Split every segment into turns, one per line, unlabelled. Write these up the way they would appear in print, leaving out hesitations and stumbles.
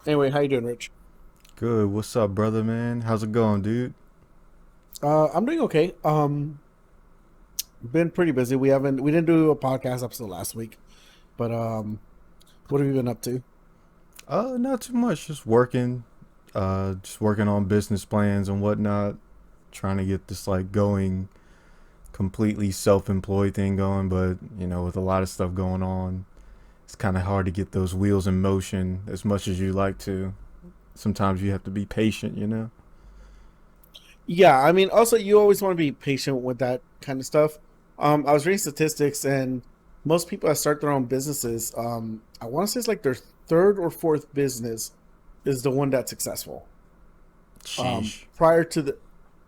Anyway, how you doing, Rich?
Good. What's up, brother, man? How's it going, dude?
I'm doing okay. Been pretty busy. We didn't do a podcast episode last week, but what have you been up to?
Not too much. Just working on business plans and whatnot. Trying to get this like going, completely self-employed thing going. But with a lot of stuff going on, it's kind of hard to get those wheels in motion as much as you like to. Sometimes you have to be patient.
Yeah, I mean, also you always want to be patient with that kind of stuff. I was reading statistics, and most people that start their own businesses, I want to say it's like their third or fourth business is the one that's successful.
Sheesh.
Prior to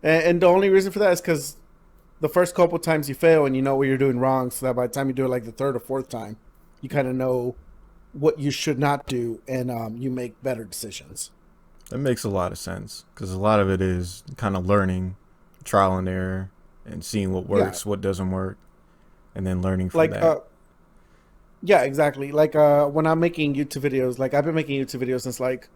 and the only reason for that is because the first couple times you fail and you know what you're doing wrong, so that by the time you do it like the third or fourth time, you kind of know what you should not do, and you make better decisions.
That makes a lot of sense because a lot of it is kind of learning, trial and error, and seeing what
Yeah,
works, what doesn't work, and then learning from
like
that.
yeah, exactly. Like when I'm making YouTube videos, like I've been making YouTube videos since like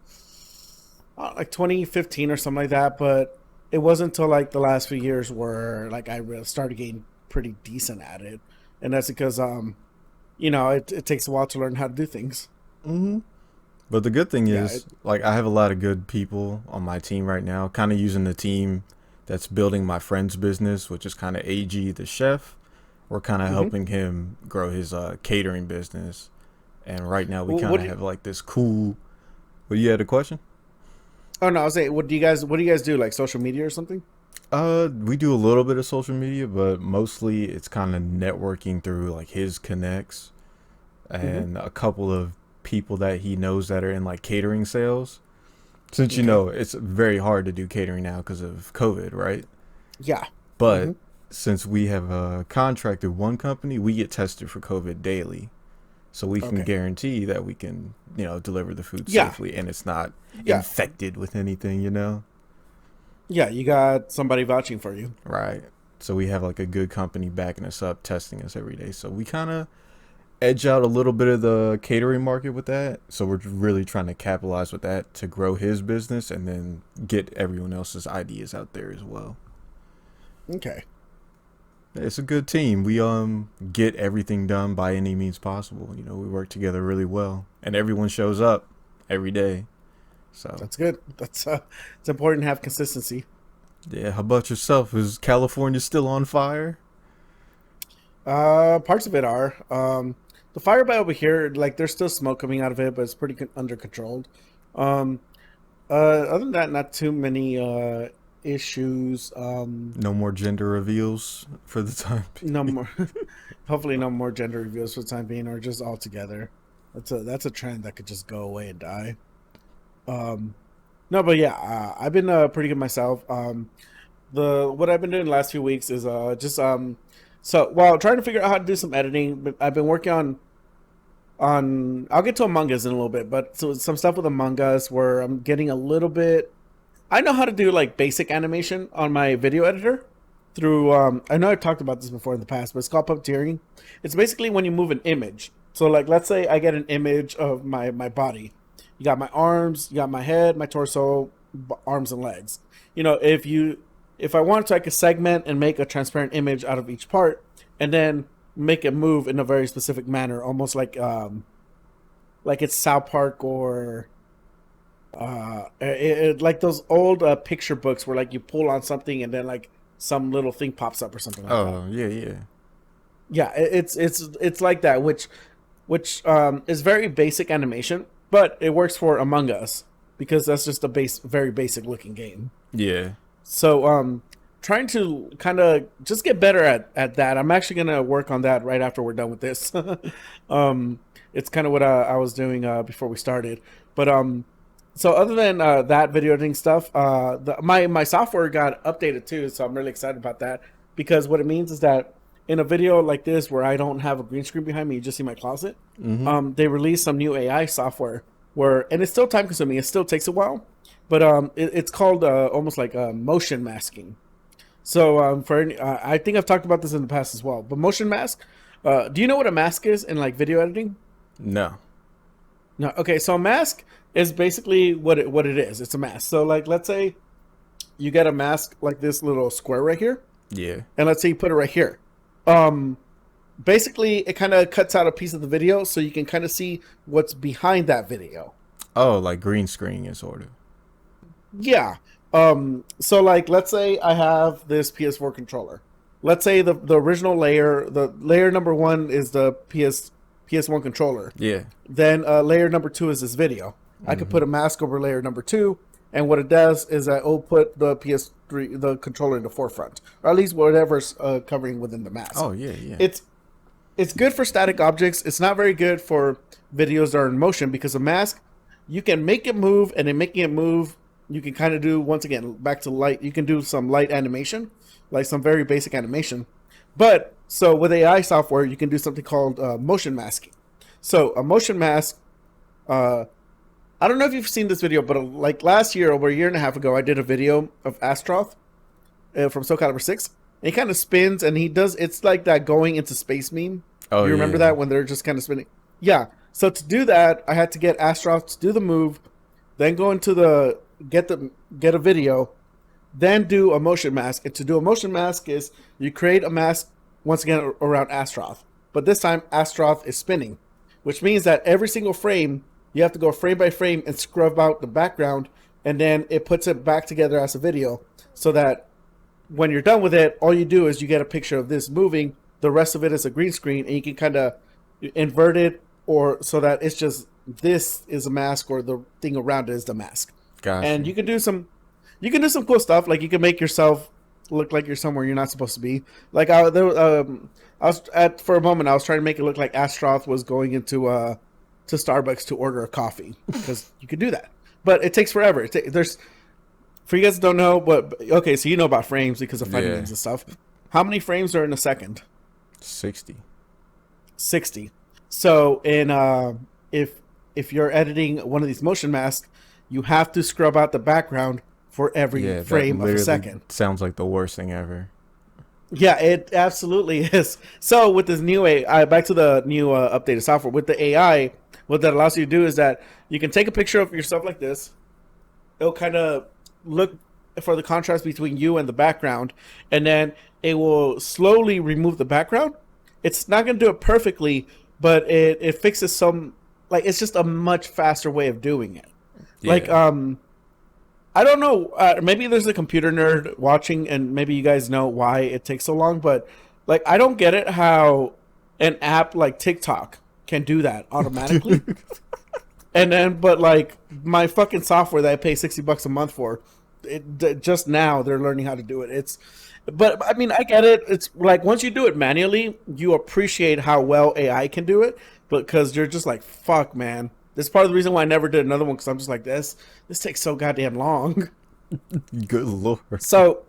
2015 or something like that, but it wasn't until like the last few years where like I really started getting pretty decent at it, and that's because it takes a while to learn how to do things.
hmm But the good thing
Yeah,
is, like, I have a lot of good people on my team right now. Kind of using the team that's building my friend's business, which is kind of AG, the chef. We're kind of
hmm
helping him grow his catering business. And right now, we kind
what
of
do you?
have like this cool. Well, you had a question?
Oh no, I was saying, what do you guys do? Like social media or something?
We do a little bit of social media, but mostly it's kind of networking through like his connects
hmm
and a couple of people that he knows that are in like catering sales. Since
Okay.
it's very hard to do catering now because of COVID, right?
Yeah.
But
hmm
since we have contracted one company, we get tested for COVID daily. So we can
Okay.
guarantee that we can, deliver the food
Yeah.
safely and it's not
Yeah.
infected with anything.
Yeah. You got somebody vouching for you.
Right. So we have like a good company backing us up, testing us every day. So we kind of edge out a little bit of the catering market with that. So we're really trying to capitalize with that to grow his business and then get everyone else's ideas out there as well.
Okay.
It's a good team. We get everything done by any means possible. We work together really well, and everyone shows up every day. So
That's good. It's important to have consistency.
yeah, how about yourself? Is California still on fire?
Parts of it are. The fire by over here, like there's still smoke coming out of it, but it's pretty under controlled. Um, Other than that, not too many issues.
No more gender reveals for the time
No
being.
more. Hopefully, no more gender reveals for the time being, or just altogether. That's a trend that could just go away and die. Um, no, but yeah, I've been pretty good myself. The what I've been doing the last few weeks is just so while trying to figure out how to do some editing, but I've been working on I'll get to Among Us in a little bit, but so some stuff with Among Us where I'm getting a little bit. I know how to do like basic animation on my video editor through. I know I've talked about this before in the past, but it's called puppeteering. It's basically when you move an image. So like, let's say I get an image of my body. You got my arms, you got my head, my torso, arms and legs. If I want to, I could segment and make a transparent image out of each part, and then make it move in a very specific manner, almost like it's South Park or like those old picture books where like you pull on something and then like some little thing pops up or something like that.
Oh yeah, yeah,
Yeah, it's like that, which is very basic animation, but it works for Among Us because that's just a very basic looking game.
yeah.
So trying to kind of just get better at that. I'm actually gonna work on that right after we're done with this. It's kind of what I was doing before we started, but so other than that video editing stuff, my software got updated too, so I'm really excited about that because what it means is that in a video like this where I don't have a green screen behind me, you just see my closet.
Mm-hmm.
They released some new AI software and it's still time consuming. It still takes a while, but it's called almost like motion masking. So I think I've talked about this in the past as well. But motion mask, do you know what a mask is in like video editing?
No.
No. Okay, so a mask is basically what it is. It's a mask. So like, let's say you get a mask like this little square right here,
Yeah.
and let's say you put it right here. Um, Basically, it kind of cuts out a piece of the video, so you can kind of see what's behind that video.
Oh, like green screen sort of.
Yeah. So like, let's say I have this PS4 controller. Let's say the original layer, the layer number one is the PS1 controller.
Yeah.
Then layer number two is this video. I could put a mask over layer number two, and what it does is that it'll put the PS3, the controller in the forefront, or at least whatever's covering within the mask.
Oh yeah, yeah.
It's good for static objects. It's not very good for videos that are in motion because a mask, you can make it move, and in making it move, you can kind of do, once again, back to light. You can do some light animation, like some very basic animation. But so with AI software, you can do something called motion masking. So a motion mask, I don't know if you've seen this video, but like last year, over a year and a half ago, I did a video of Astroth from Soul Calibur 6. And he kind of spins, and he does, it's like that going into space meme.
Oh,
you remember that when they're just kind of spinning? Yeah. So to do that, I had to get Astroth to do the move, then go into the get a video, then do a motion mask. And to do a motion mask is you create a mask once again around Astroth, but this time Astroth is spinning, which means that every single frame you have to go frame by frame and scrub out the background, and then it puts it back together as a video, so that when you're done with it, all you do is you get a picture of this moving. The rest of it is a green screen, and you can kind of invert it, or so that it's just this is a mask, or the thing around it is the mask.
Gotcha.
And you can do some cool stuff. Like you can make yourself look like you're somewhere you're not supposed to be. Like I was for a moment I was trying to make it look like Astroth was going into to Starbucks to order a coffee, because you could do that, but it takes forever. There's, for you guys that don't know, but okay, so you know about frames because of fighting games and stuff. How many frames are in a second?
60.
60. So in if you're editing one of these motion masks, you have to scrub out the background for every frame of a second.
Sounds like the worst thing ever.
Yeah, it absolutely is. So with this new AI, back to the new updated software, with the AI, what that allows you to do is that you can take a picture of yourself like this. It'll kind of look for the contrast between you and the background, and then it will slowly remove the background. It's not going to do it perfectly, but it fixes some, like, it's just a much faster way of doing it. Yeah. Like, I don't know, maybe there's a computer nerd watching, and maybe you guys know why it takes so long, but like, I don't get it how an app like TikTok can do that automatically. And then, but like my fucking software that I pay $60 a month for, just now they're learning how to do it. But I mean, I get it. It's like once you do it manually, you appreciate how well AI can do it, because you're just like, fuck, man. This is part of the reason why I never did another one, because I'm just like, this takes so goddamn long.
Good lord.
So,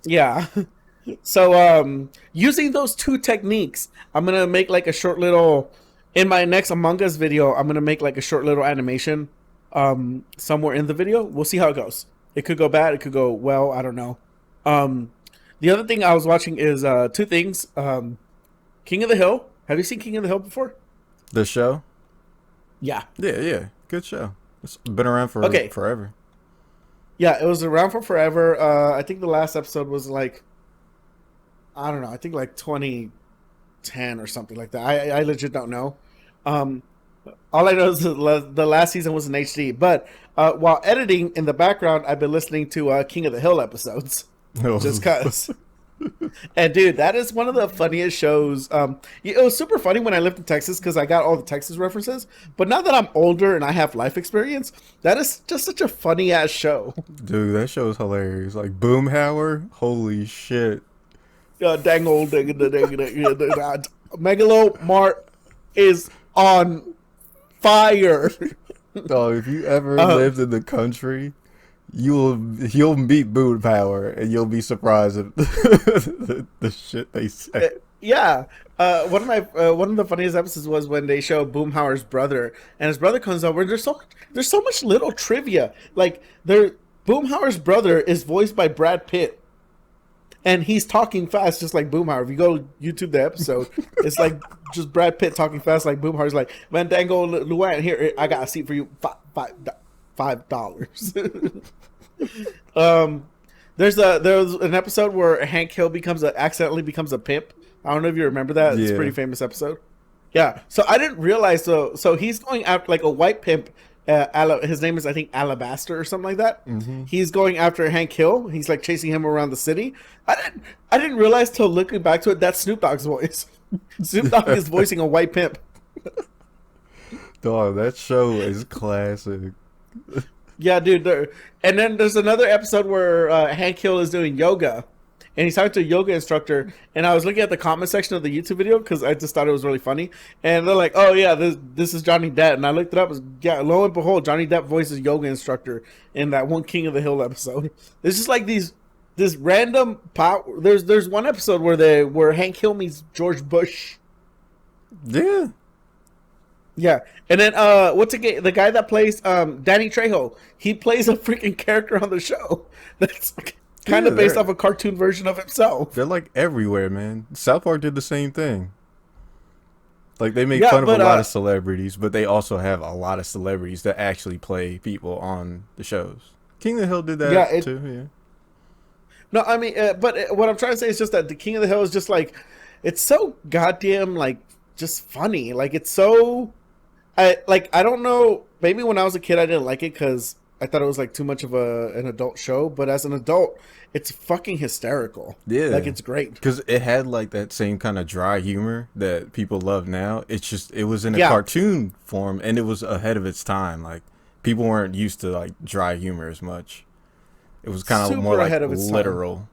yeah. So, using those two techniques, I'm gonna make like a short little. In my next Among Us video, I'm gonna make like a short little animation, somewhere in the video. We'll see how it goes. It could go bad. It could go well. I don't know. The other thing I was watching is two things. King of the Hill. Have you seen King of the Hill before?
The show?
Yeah.
Yeah. Good show. It's been around for forever.
Yeah, it was around for forever. I think the last episode was like, I don't know. I think like 2010 or something like that. I legit don't know. All I know is the last season was in HD. But while editing in the background, I've been listening to King of the Hill episodes. Oh. Just cause. And dude, that is one of the funniest shows. It was super funny when I lived in Texas because I got all the Texas references. But now that I'm older and I have life experience, that is just such a funny ass show.
Dude, that show is hilarious. Like Boomhauer, holy shit.
Dang old Megalo Mart is on fire.
Dog, if you ever lived in the country, you'll meet Boom Power and you'll be surprised at the shit they say.
Yeah. One of the funniest episodes was when they show Boomhauer's brother, and his brother comes over, and there's so much little trivia. Like Boomhauer's brother is voiced by Brad Pitt. and he's talking fast, just like Boomhauer. If you go YouTube the episode, it's like just Brad Pitt talking fast, like Boomhauer's like, Mandango Luan, here, I got a seat for you, $5. There's an episode where Hank Hill accidentally becomes a pimp. I don't know if you remember that. It's a pretty famous episode. Yeah. So I didn't realize. So he's going after like a white pimp. His name is, I think, Alabaster or something like that.
Mm-hmm.
He's going after Hank Hill. He's like chasing him around the city. I didn't realize till looking back to it that's Snoop Dogg's voice. Snoop Dogg is voicing a white pimp.
Dog, that show is classic.
Yeah, dude. And then there's another episode where Hank Hill is doing yoga, and he's talking to a yoga instructor. And I was looking at the comment section of the YouTube video because I just thought it was really funny. And they're like, "Oh yeah, this is Johnny Depp." And I looked it up. Yeah, lo and behold, Johnny Depp voices yoga instructor in that one King of the Hill episode. It's just like this random power. There's one episode where Hank Hill meets George Bush.
Yeah.
Yeah, and then the guy that plays Danny Trejo? He plays a freaking character on the show that's kind of based off a cartoon version of himself.
They're like everywhere, man. South Park did the same thing. Like they make fun of a lot of celebrities, but they also have a lot of celebrities that actually play people on the shows. King of the Hill did that too. Yeah.
No, I mean, but what I'm trying to say is just that the King of the Hill is just like, it's so goddamn like just funny. Like it's so. I don't know. Maybe when I was a kid, I didn't like it because I thought it was like too much of an adult show. But as an adult, it's fucking hysterical.
Yeah,
like it's great
because it had like that same kind of dry humor that people love now. It's just it was in a cartoon form and it was ahead of its time. Like people weren't used to like dry humor as much. It was kind of more like literal.
Time.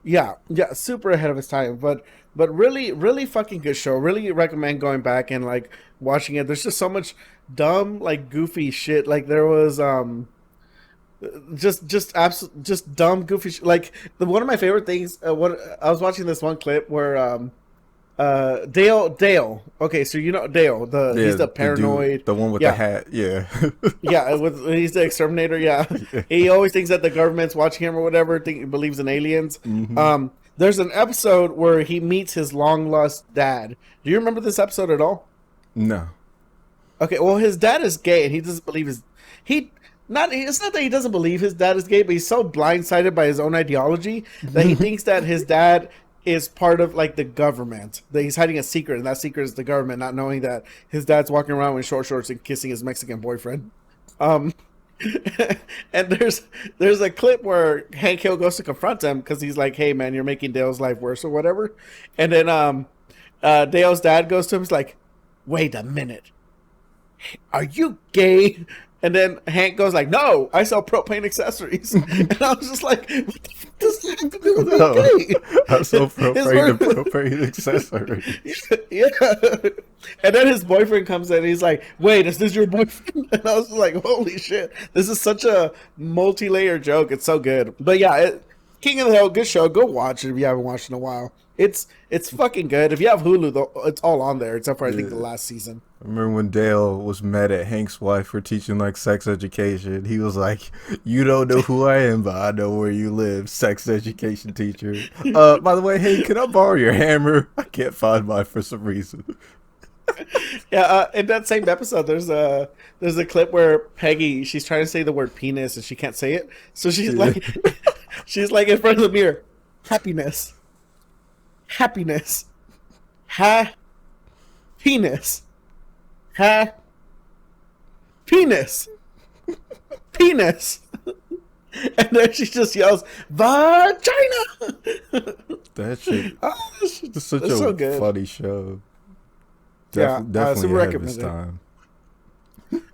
Yeah, super ahead of its time. But really, really fucking good show. Really recommend going back and like watching it. There's just so much dumb, like goofy shit. Like there was just dumb goofy shit. Like one of my favorite things. I was watching this one clip where Dale. Okay, so you know Dale. He's the paranoid,
the one with the hat. Yeah,
yeah. He's the exterminator. Yeah. He always thinks that the government's watching him or whatever. Believes in aliens.
Mm-hmm.
There's an episode where he meets his long lost dad. Do you remember this episode at all?
No.
Okay, well his dad is gay and he doesn't believe it's not that he doesn't believe his dad is gay, but he's so blindsided by his own ideology that he thinks that his dad is part of like the government. That he's hiding a secret, and that secret is the government, not knowing that his dad's walking around with short shorts and kissing his Mexican boyfriend. And there's a clip where Hank Hill goes to confront him because he's like, "Hey man, you're making Dale's life worse or whatever." And then Dale's dad goes to him, he's like, "Wait a minute, are you gay?" And then Hank goes like, "No, I sell propane accessories." And I was just like, "What the fuck does that have to do with gay?"
I sell propane accessories.
Yeah. And then his boyfriend comes in and he's like, "Wait, is this your boyfriend?" And I was like, "Holy shit. This is such a multi-layer joke. It's so good." But yeah, King of the Hill, good show. Go watch it if you haven't watched in a while. It's fucking good. If you have Hulu, though, it's all on there, except for I think the last season.
I remember when Dale was mad at Hank's wife for teaching like sex education. He was like, "You don't know who I am, but I know where you live." Sex education teacher. By the way, hey, can I borrow your hammer? I can't find mine for some reason.
Yeah, in that same episode, there's a clip where Peggy, she's trying to say the word penis and she can't say it, so she's like in front of the mirror, happiness, penis, penis, and then she just yells vagina.
That shit, it's such a
so good.
funny show.
Definitely
ahead of its time.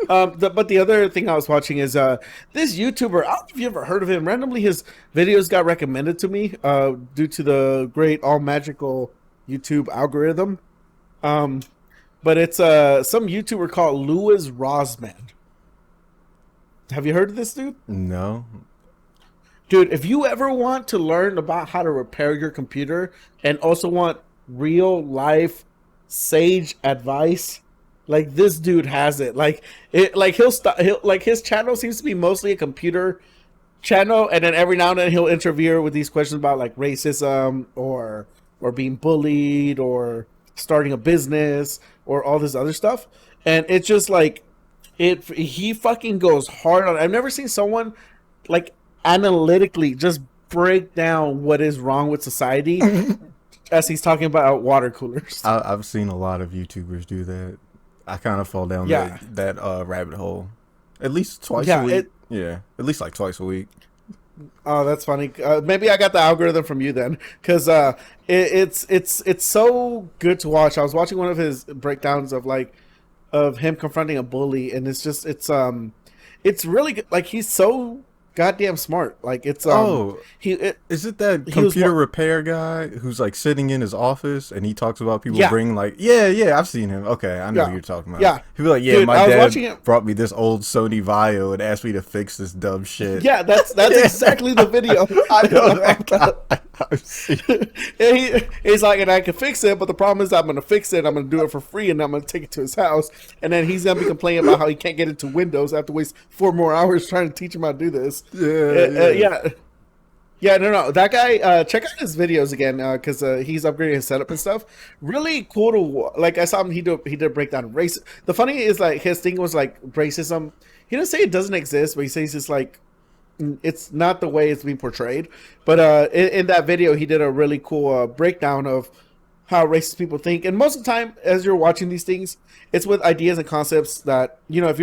But the other thing I was watching is this YouTuber. I don't know if you ever heard of him. Randomly, his videos got recommended to me due to the great all magical YouTube algorithm. But it's some YouTuber called Louis Rosman. Have you heard of this dude?
No.
Dude, if you ever want to learn about how to repair your computer and also want real life sage advice, like this dude has it. Like his channel seems to be mostly a computer channel, and then every now and then he'll interfere with these questions about like racism or being bullied or starting a business or all this other stuff, and it's just like he fucking goes hard on. I've never seen someone like analytically just break down what is wrong with society as he's talking about water coolers.
I've seen a lot of YouTubers do that. I kind of fall down
Yeah.
that rabbit hole. At least twice
Yeah,
a week. Yeah, at least like twice a week.
Oh, that's funny. Maybe I got the algorithm from you then, because it's so good to watch. I was watching one of his breakdowns of like of him confronting a bully, and it's really good. Like he's so goddamn smart. Like it's
Oh,
he
is it that
he was
computer repair guy who's like sitting in his office and he talks about people
Yeah.
bring like yeah, I've seen him. Okay, I know
Yeah.
who you're talking about.
Yeah.
He'll be like, yeah,
Dude,
my
I was
dad
watching it.
brought me this old Sony Vaio and asked me to fix this dumb shit.
Yeah, that's exactly the video.
I know that guy. I've seen
And he's like, and I can fix it, but the problem is I'm going to fix it. I'm going to do it for free, and I'm going to take it to his house. And then he's going to be complaining about how he can't get into Windows. I have to waste 4 more hours trying to teach him how to do this. Yeah. Yeah, no. That guy, check out his videos again, because he's upgrading his setup and stuff. Really cool to, like, I saw him, he did a breakdown of race. The funny is, like, his thing was, like, racism. He didn't say it doesn't exist, but he says it's, like, it's not the way it's being portrayed. But in that video, he did a really cool breakdown of how racist people think. And most of the time, as you're watching these things, it's with ideas and concepts that, you know, if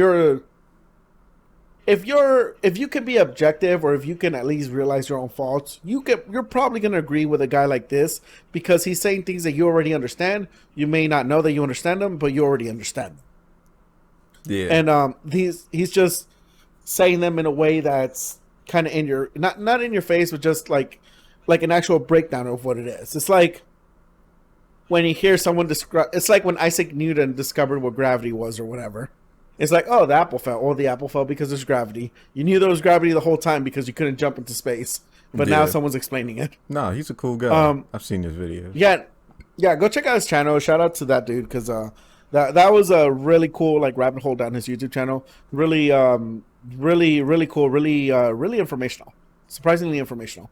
you can be objective, or if you can at least realize your own faults, you're probably going to agree with a guy like this, because he's saying things that you already understand. You may not know that you understand them, but you already understand them.
Yeah.
And he's just saying them in a way that's kind of in your not in your face, but just like an actual breakdown of what it is. It's like when you hear someone describe. It's like when Isaac Newton discovered what gravity was or whatever. It's like, oh, the apple fell. Oh, the apple fell because there's gravity. You knew there was gravity the whole time because you couldn't jump into space. But now
Yeah.
someone's explaining it.
No, he's a cool guy.
Um,
I've seen his videos.
Yeah. Go check out his channel. Shout out to that dude, because that was a really cool like rabbit hole down his YouTube channel. Really really cool. Really informational. Surprisingly informational.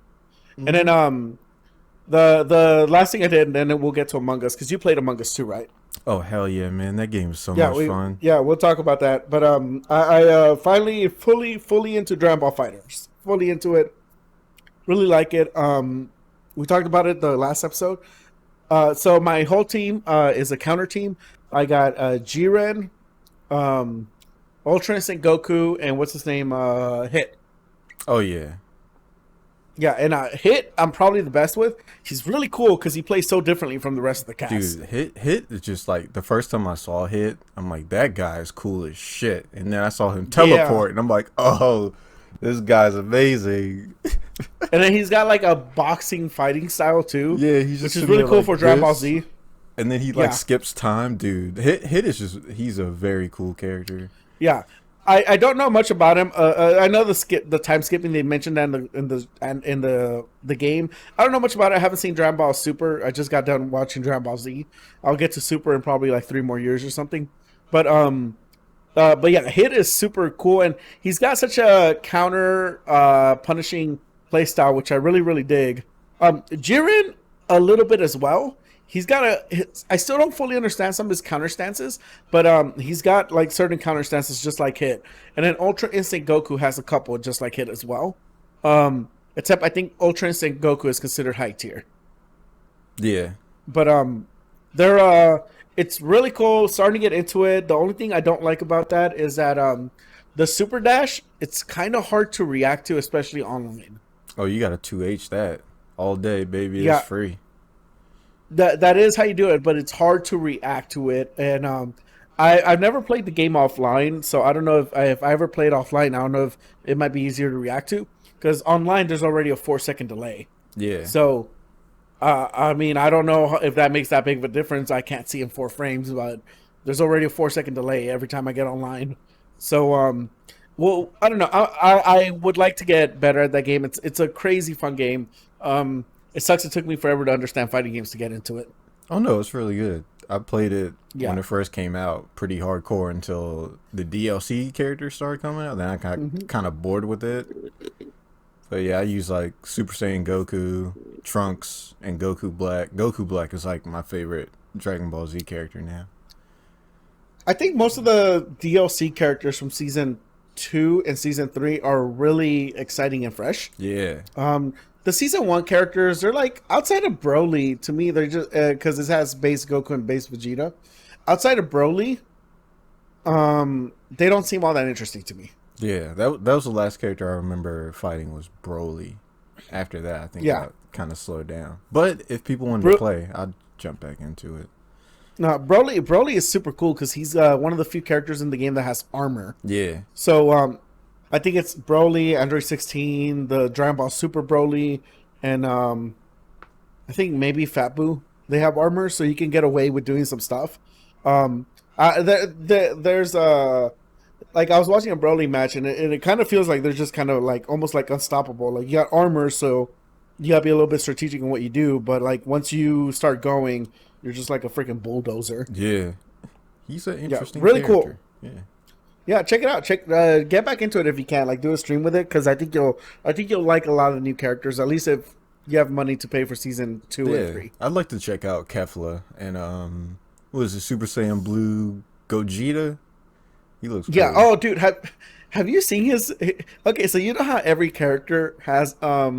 Mm-hmm.
And then the last thing I did, and then we'll get to Among Us, because you played Among Us too, right?
Oh hell yeah, man! That game is so much fun.
Yeah, we'll talk about that. But I finally fully into Dragon Ball Fighters. Fully into it. Really like it. We talked about it the last episode. So my whole team is a counter team. I got Jiren, Ultra Instinct Goku, and what's his name? Hit.
Oh yeah.
Yeah, and Hit I'm probably the best with. He's really cool because he plays so differently from the rest of the cast.
Dude, Hit is just like the first time I saw Hit, I'm like, that guy is cool as shit. And then I saw him teleport, and I'm like, oh, this guy's amazing.
And then he's got like a boxing fighting style too.
Yeah, he's just
which is
sitting
really
there
cool
like
for Dragon Ball
this,
Z.
and then he like skips time, dude. Hit is just he's a very cool character.
Yeah. I don't know much about him. I know the time skipping they mentioned that in the game. I don't know much about it. I haven't seen Dragon Ball Super. I just got done watching Dragon Ball Z. I'll get to Super in probably like 3 more years or something. But yeah, Hit is super cool, and he's got such a counter punishing play style, which I really dig. Jiren a little bit as well. He's got I still don't fully understand some of his counter stances, but he's got like certain counter stances just like Hit. And then Ultra Instinct Goku has a couple just like Hit as well. Except I think Ultra Instinct Goku is considered high tier.
Yeah.
But they're it's really cool, starting to get into it. The only thing I don't like about that is that the Super Dash, it's kind of hard to react to, especially online.
Oh, you got to 2H that all day, baby.
Yeah.
It's free.
That is how you do it, but it's hard to react to it. And I've never played the game offline, so I don't know if I ever played offline. I don't know if it might be easier to react to, because online there's already a 4-second delay.
Yeah.
So, I mean, I don't know if that makes that big of a difference. I can't see in 4 frames, but there's already a 4-second delay every time I get online. So, well, I don't know. I would like to get better at that game. It's a crazy fun game. It sucks it took me forever to understand fighting games to get into it.
Oh no, it's really good. I played it
Yeah.
when it first came out, pretty hardcore until the DLC characters started coming out. Then I got kind of bored with it. But yeah, I use like Super Saiyan Goku, Trunks, and Goku Black. Goku Black is like my favorite Dragon Ball Z character now.
I think most of the DLC characters from season 2 and season 3 are really exciting and fresh.
Yeah.
The season 1 characters, they're like outside of Broly. To me, they're just because it has base Goku and base Vegeta. Outside of Broly, they don't seem all that interesting to me.
Yeah, that was the last character I remember fighting was Broly. After that, I think I kind of slowed down. But if people wanted to play, I'd jump back into it.
No, Broly is super cool because he's one of the few characters in the game that has armor.
Yeah.
So I think it's Broly, Android 16, the Dragon Ball Super Broly, and I think maybe Fat Boo. They have armor, so you can get away with doing some stuff. There's like I was watching a Broly match, and it kind of feels like they're just kind of like almost like unstoppable. Like you got armor, so you gotta be a little bit strategic in what you do. But like once you start going, you're just like a freaking bulldozer.
Yeah, he's an interesting,
really
character.
Cool.
Yeah,
yeah, check it out. Get back into it if you can. Like do a stream with it because I think you'll like a lot of the new characters. At least if you have money to pay for season 2 and 3.
I'd like to check out Kefla and what is it, Super Saiyan Blue Gogeta? He looks cool.
Yeah. Oh, dude, have you seen his? Okay, so you know how every character has a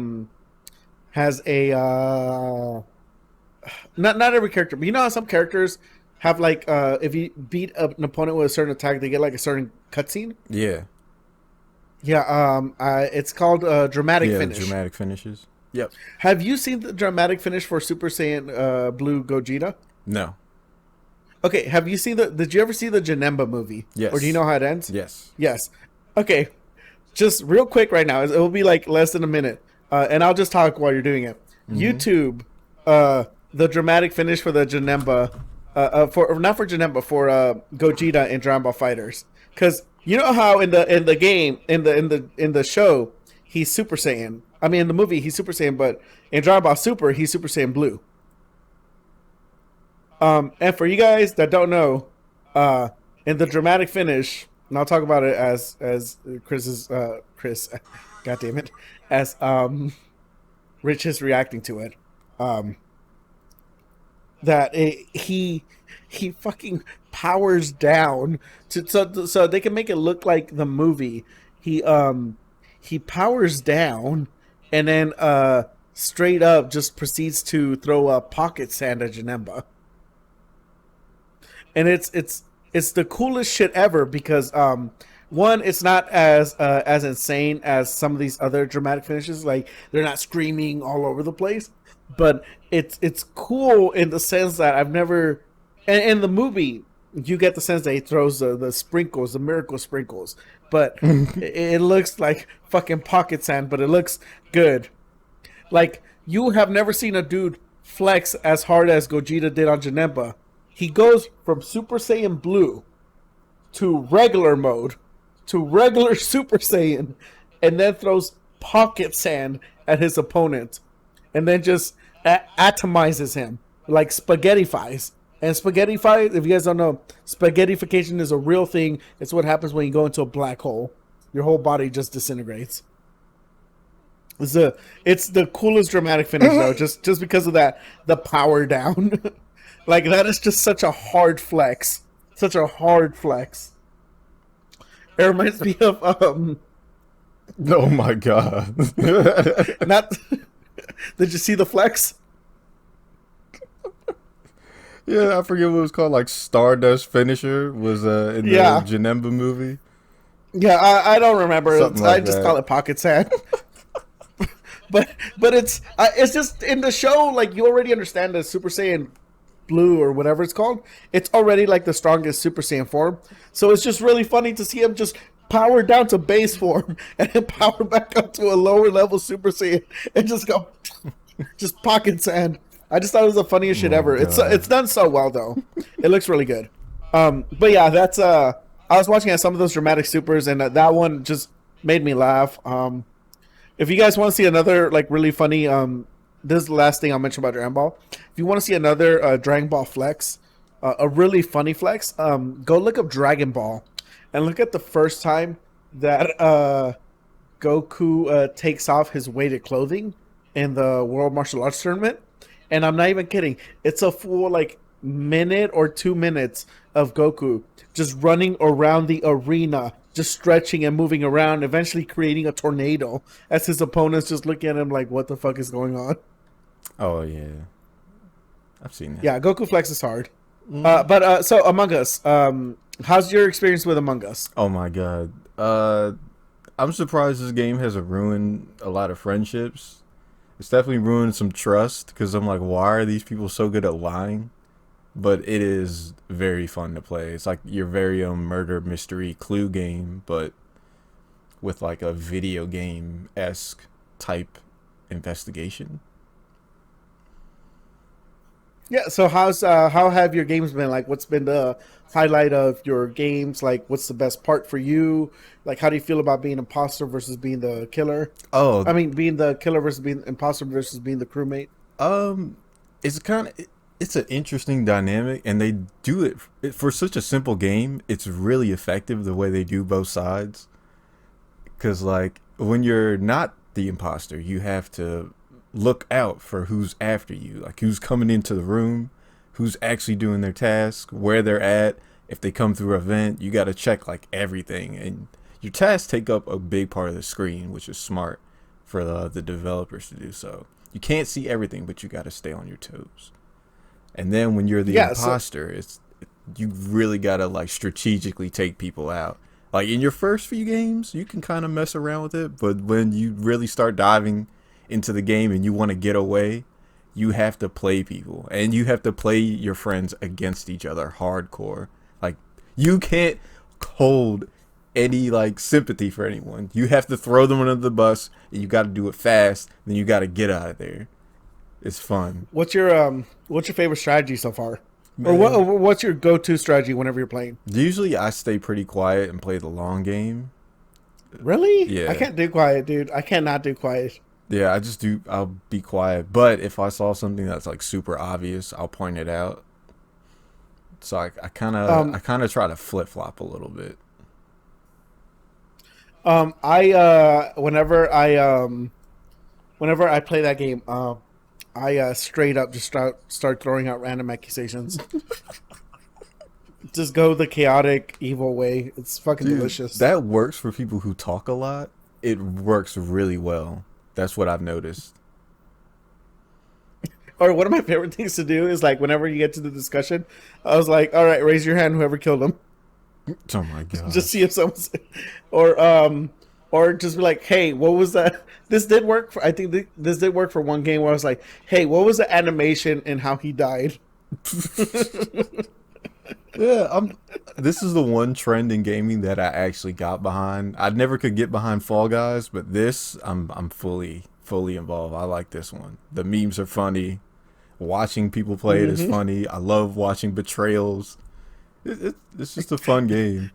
not every character, but you know how some characters have like if you beat an opponent with a certain attack, they get like a certain cutscene.
Yeah.
Yeah. It's called dramatic finish.
Dramatic finishes. Yep.
Have you seen the dramatic finish for Super Saiyan Blue Gogeta?
No.
Okay, have you seen did you ever see the Janemba movie?
Yes.
Or do you know how it ends?
Yes.
Yes. Okay, just real quick right now. It will be like less than a minute. And I'll just talk while you're doing it. Mm-hmm. YouTube, the dramatic finish for the Janemba, not for Janemba, for Gogeta in Dragon Ball Fighters. Because you know how in the game, in the show, he's Super Saiyan. I mean, in the movie, he's Super Saiyan, but in Dragon Ball Super, he's Super Saiyan Blue. And for you guys that don't know, in the dramatic finish, and I'll talk about it as Chris, God damn it, as Rich is reacting to it, he fucking powers down so they can make it look like the movie. He powers down and then straight up just proceeds to throw a pocket sand at Janemba. And it's the coolest shit ever because one, it's not as insane as some of these other dramatic finishes. Like they're not screaming all over the place, but it's cool in the sense that I've never. And in the movie, you get the sense that he throws the sprinkles, the miracle sprinkles, but it looks like fucking pocket sand, but it looks good. Like you have never seen a dude flex as hard as Gogeta did on Janemba. He goes from Super Saiyan Blue to regular mode to regular Super Saiyan and then throws pocket sand at his opponent and then just atomizes him like spaghettifies. And spaghettify, if you guys don't know, spaghettification is a real thing. It's what happens when you go into a black hole. Your whole body just disintegrates. It's the coolest dramatic finish though, just because of that, the power down. Like, that is just such a hard flex. Such a hard flex. It reminds me of,
oh my god.
Not... Did you see the flex?
Yeah, I forget what it was called. Like, Stardust Finisher was in the Janemba movie.
Yeah, I don't remember. I just
that.
call it pocket sand. But it's just, in the show, like, you already understand the Super Saiyan Blue or whatever it's called, it's already like the strongest Super Saiyan form. So it's just really funny to see him just power down to base form and then power back up to a lower level Super Saiyan and just go just pocket sand. I just thought it was the funniest shit ever. God. It's done so well though. It looks really good. But yeah, that's I was watching some of those dramatic supers and that one just made me laugh. If you guys want to see another like really funny this is the last thing I'll mention about Dragon Ball. If you want to see another Dragon Ball flex, a really funny flex, go look up Dragon Ball and look at the first time that Goku takes off his weighted clothing in the World Martial Arts Tournament, and I'm not even kidding. It's a full like minute or 2 minutes of Goku just running around the arena, just stretching and moving around, eventually creating a tornado as his opponents just looking at him like, "What the fuck is going on?"
Oh yeah, I've seen that.
Yeah, Goku flexes hard. But so Among Us, how's your experience with Among Us?
Oh my god. I'm surprised this game hasn't ruined a lot of friendships. It's definitely ruined some trust because I'm like, why are these people so good at lying? But it is very fun to play. It's like your very own murder mystery clue game, but with like a video game esque type investigation.
Yeah. So how have your games been? Like, what's been the highlight of your games? Like, what's the best part for you? Like, how do you feel about being imposter versus being the killer?
Oh,
I mean, being the killer versus being imposter versus being the crewmate.
um, it's kind of it's an interesting dynamic, and they do it for such a simple game. It's really effective the way they do both sides. Because like when you're not the imposter, you have to look out for who's after you, like who's coming into the room, who's actually doing their task, where they're at. If they come through a vent, you got to check like everything, and your tasks take up a big part of the screen, which is smart for the developers to do so. You can't see everything, but you got to stay on your toes. And then when you're the
Yeah.
imposter, it's you really got to like strategically take people out. Like in your first few games, you can kind of mess around with it, but when you really start diving into the game and you want to get away, you have to play people and you have to play your friends against each other hardcore. Like you can't hold any like sympathy for anyone. You have to throw them under the bus and you got to do it fast. Then you got to get out of there. It's fun.
What's your favorite strategy so far?
Man.
Or what's your go-to strategy whenever you're playing?
Usually I stay pretty quiet and play the long game.
Really?
Yeah.
I can't do quiet, dude. I cannot do quiet.
Yeah, I just do. I'll be quiet. But if I saw something that's like super obvious, I'll point it out. So I kind of try to flip flop a little bit.
Whenever I play that game, I straight up just start throwing out random accusations. Just go the chaotic, evil way. It's fucking delicious.
That works for people who talk a lot. It works really well. That's what I've noticed.
Or one of my favorite things to do is like whenever you get to the discussion, I was like, "All right, raise your hand, whoever killed him."
Oh my god!
Just see if someone's, or just be like, "Hey, what was that?" This did work. I think this did work for one game where I was like, "Hey, what was the animation and how he died?"
Yeah, this is the one trend in gaming that I actually got behind. I never could get behind Fall Guys, but this I'm fully involved. I like this one. The memes are funny. Watching people play it is funny. I love watching betrayals. It's just a fun game.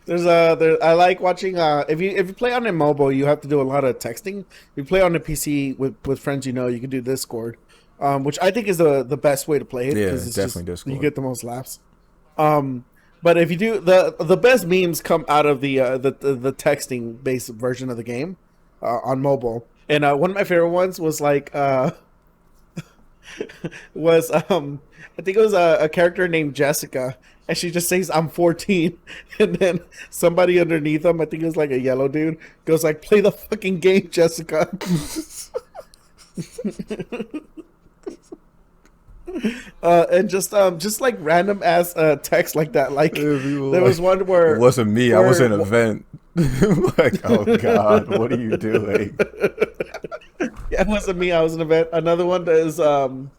I like watching. If you play on a mobile, you have to do a lot of texting. If you play on a PC with friends, you can do Discord, which I think is the best way to play it.
Yeah,
It's
definitely Discord.
You get the most laughs. But if you do the best memes come out of the texting based version of the game on mobile. And one of my favorite ones was like was I think it was a character named Jessica, and she just says I'm 14, and then somebody underneath them, I think it was like a yellow dude, goes like, "Play the fucking game, Jessica." And just like random ass text like that. Like there was one where
it wasn't me. I was in an event. Like, oh god, what are you doing?
Yeah, it wasn't me. I was in an event. Another one is one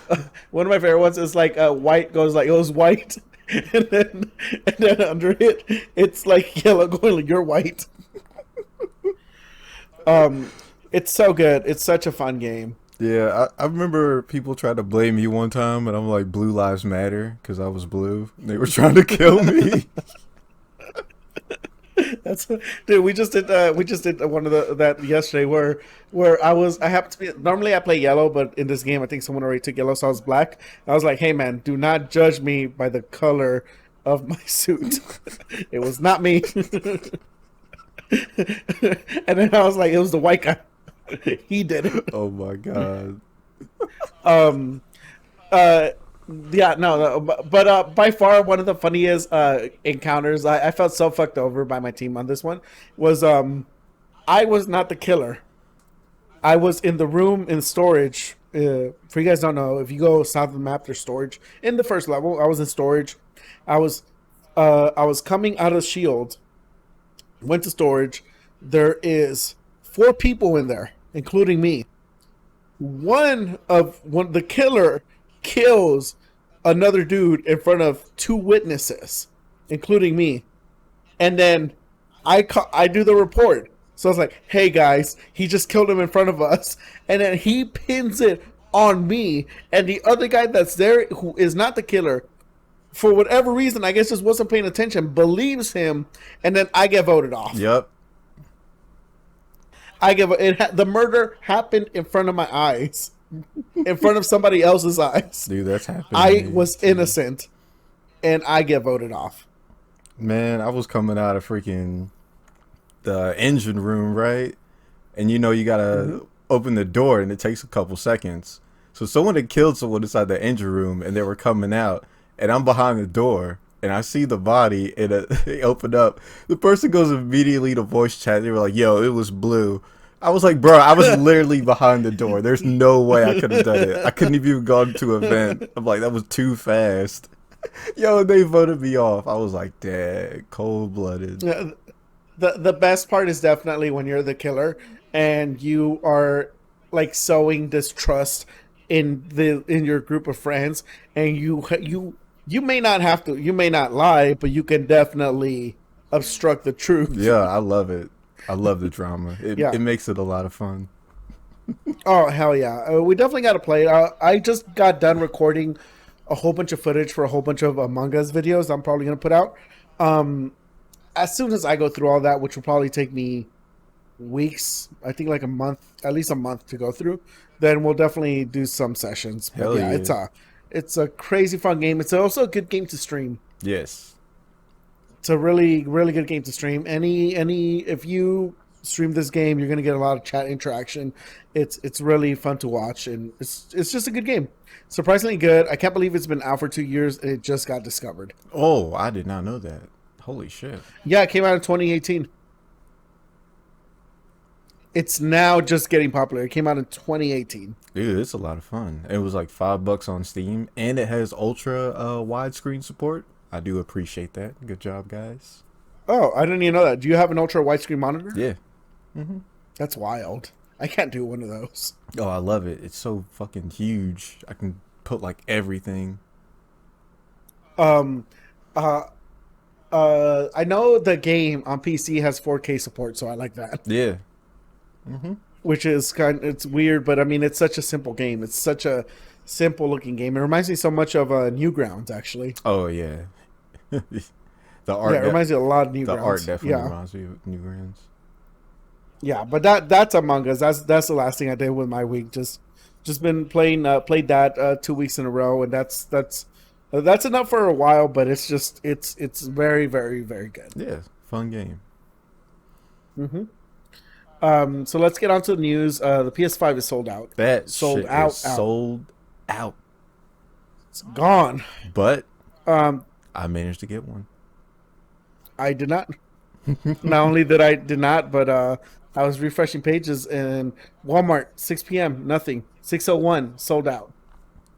of my favorite ones is like white goes like it was white, and then under it it's like yellow going like you're white. It's so good. It's such a fun game.
Yeah, I remember people tried to blame me one time, and I'm like, Blue Lives Matter, because I was blue. They were trying to kill me.
That's dude. We just did one of that yesterday where I happened to be normally I play yellow, but in this game I think someone already took yellow, so I was black. I was like, hey man, do not judge me by the color of my suit. It was not me. And then I was like, it was the white guy. He did it.
Oh my god.
Um, uh, yeah, no, but by far one of the funniest encounters. I felt so fucked over by my team on this one. Was I was not the killer. I was in the room in storage. For you guys don't know, if you go south of the map, there's storage in the first level. I was in storage. I was I was coming out of shield. Went to storage. There is 4 people in there, including me. One the killer kills another dude in front of 2 witnesses, including me. And then I do the report. So I was like, "Hey guys, he just killed him in front of us." And then he pins it on me, and the other guy that's there, who is not the killer, for whatever reason, I guess just wasn't paying attention, believes him, and then I get voted off.
Yep.
The murder happened in front of my eyes, in front of somebody else's eyes.
Dude, that's happening.
I was innocent, and I get voted off.
Man, I was coming out of freaking the engine room, right? And you know you gotta open the door, and it takes a couple seconds. So someone had killed someone inside the engine room, and they were coming out, and I'm behind the door, and I see the body, and they open up. The person goes immediately to voice chat. They were like, "Yo, it was blue." I was like, "Bro, I was literally behind the door. There's no way I could have done it. I couldn't have even gone to a vent." I'm like, that was too fast. Yo, they voted me off. I was like, "Dang, cold blooded."
Yeah, the best part is definitely when you're the killer and you are like sowing distrust in your group of friends, and you may not have to, you may not lie, but you can definitely obstruct the truth.
Yeah, I love it. I love the drama.
Yeah.
It makes it a lot of fun.
Oh hell yeah, we definitely got to play. I just got done recording a whole bunch of footage for a whole bunch of Among Us videos I'm probably gonna put out. As soon as I go through all that, which will probably take me weeks, I think like a month, at least a month to go through, then we'll definitely do some sessions. But
Hell
yeah,
yeah.
it's a crazy fun game. It's also a good game to stream.
Yes.
It's a really really good game to stream. Any if you stream this game, you're gonna get a lot of chat interaction. It's really fun to watch, and it's just a good game. Surprisingly good. I can't believe it's been out for 2 years and it just got discovered.
Oh, I did not know that. Holy shit.
Yeah, it came out in 2018. It's now just getting popular. It came out in 2018.
Dude, it's a lot of fun. It was like $5 on Steam, and it has ultra widescreen support. I do appreciate that. Good job, guys.
Oh, I didn't even know that. Do you have an ultra widescreen monitor?
Yeah.
That's wild. I can't do one of those.
Oh, I love it. It's so fucking huge. I can put like everything.
Um, uh, I know the game on PC has 4K support, so I like that.
Yeah.
Which is it's weird, but I mean, it's such a simple game. It's such a simple looking game. It reminds me so much of Newgrounds, actually.
Oh yeah. The art.
Yeah, it reminds me a lot of Newgrounds.
The art definitely
Yeah.
reminds me of Newgrounds.
Yeah, but that's Among Us. That's the last thing I did with my week. Just been played that 2 weeks in a row, and that's enough for a while. But it's very very very good.
Yeah, fun game.
So let's get on to the news. The PS5 is sold out.
That
Sold
shit
out,
is
out.
sold out.
It's gone.
But
Um,
I managed to get one.
I did not. Not only that I did not, but I was refreshing pages and Walmart 6 p.m. nothing. 6:01 sold out.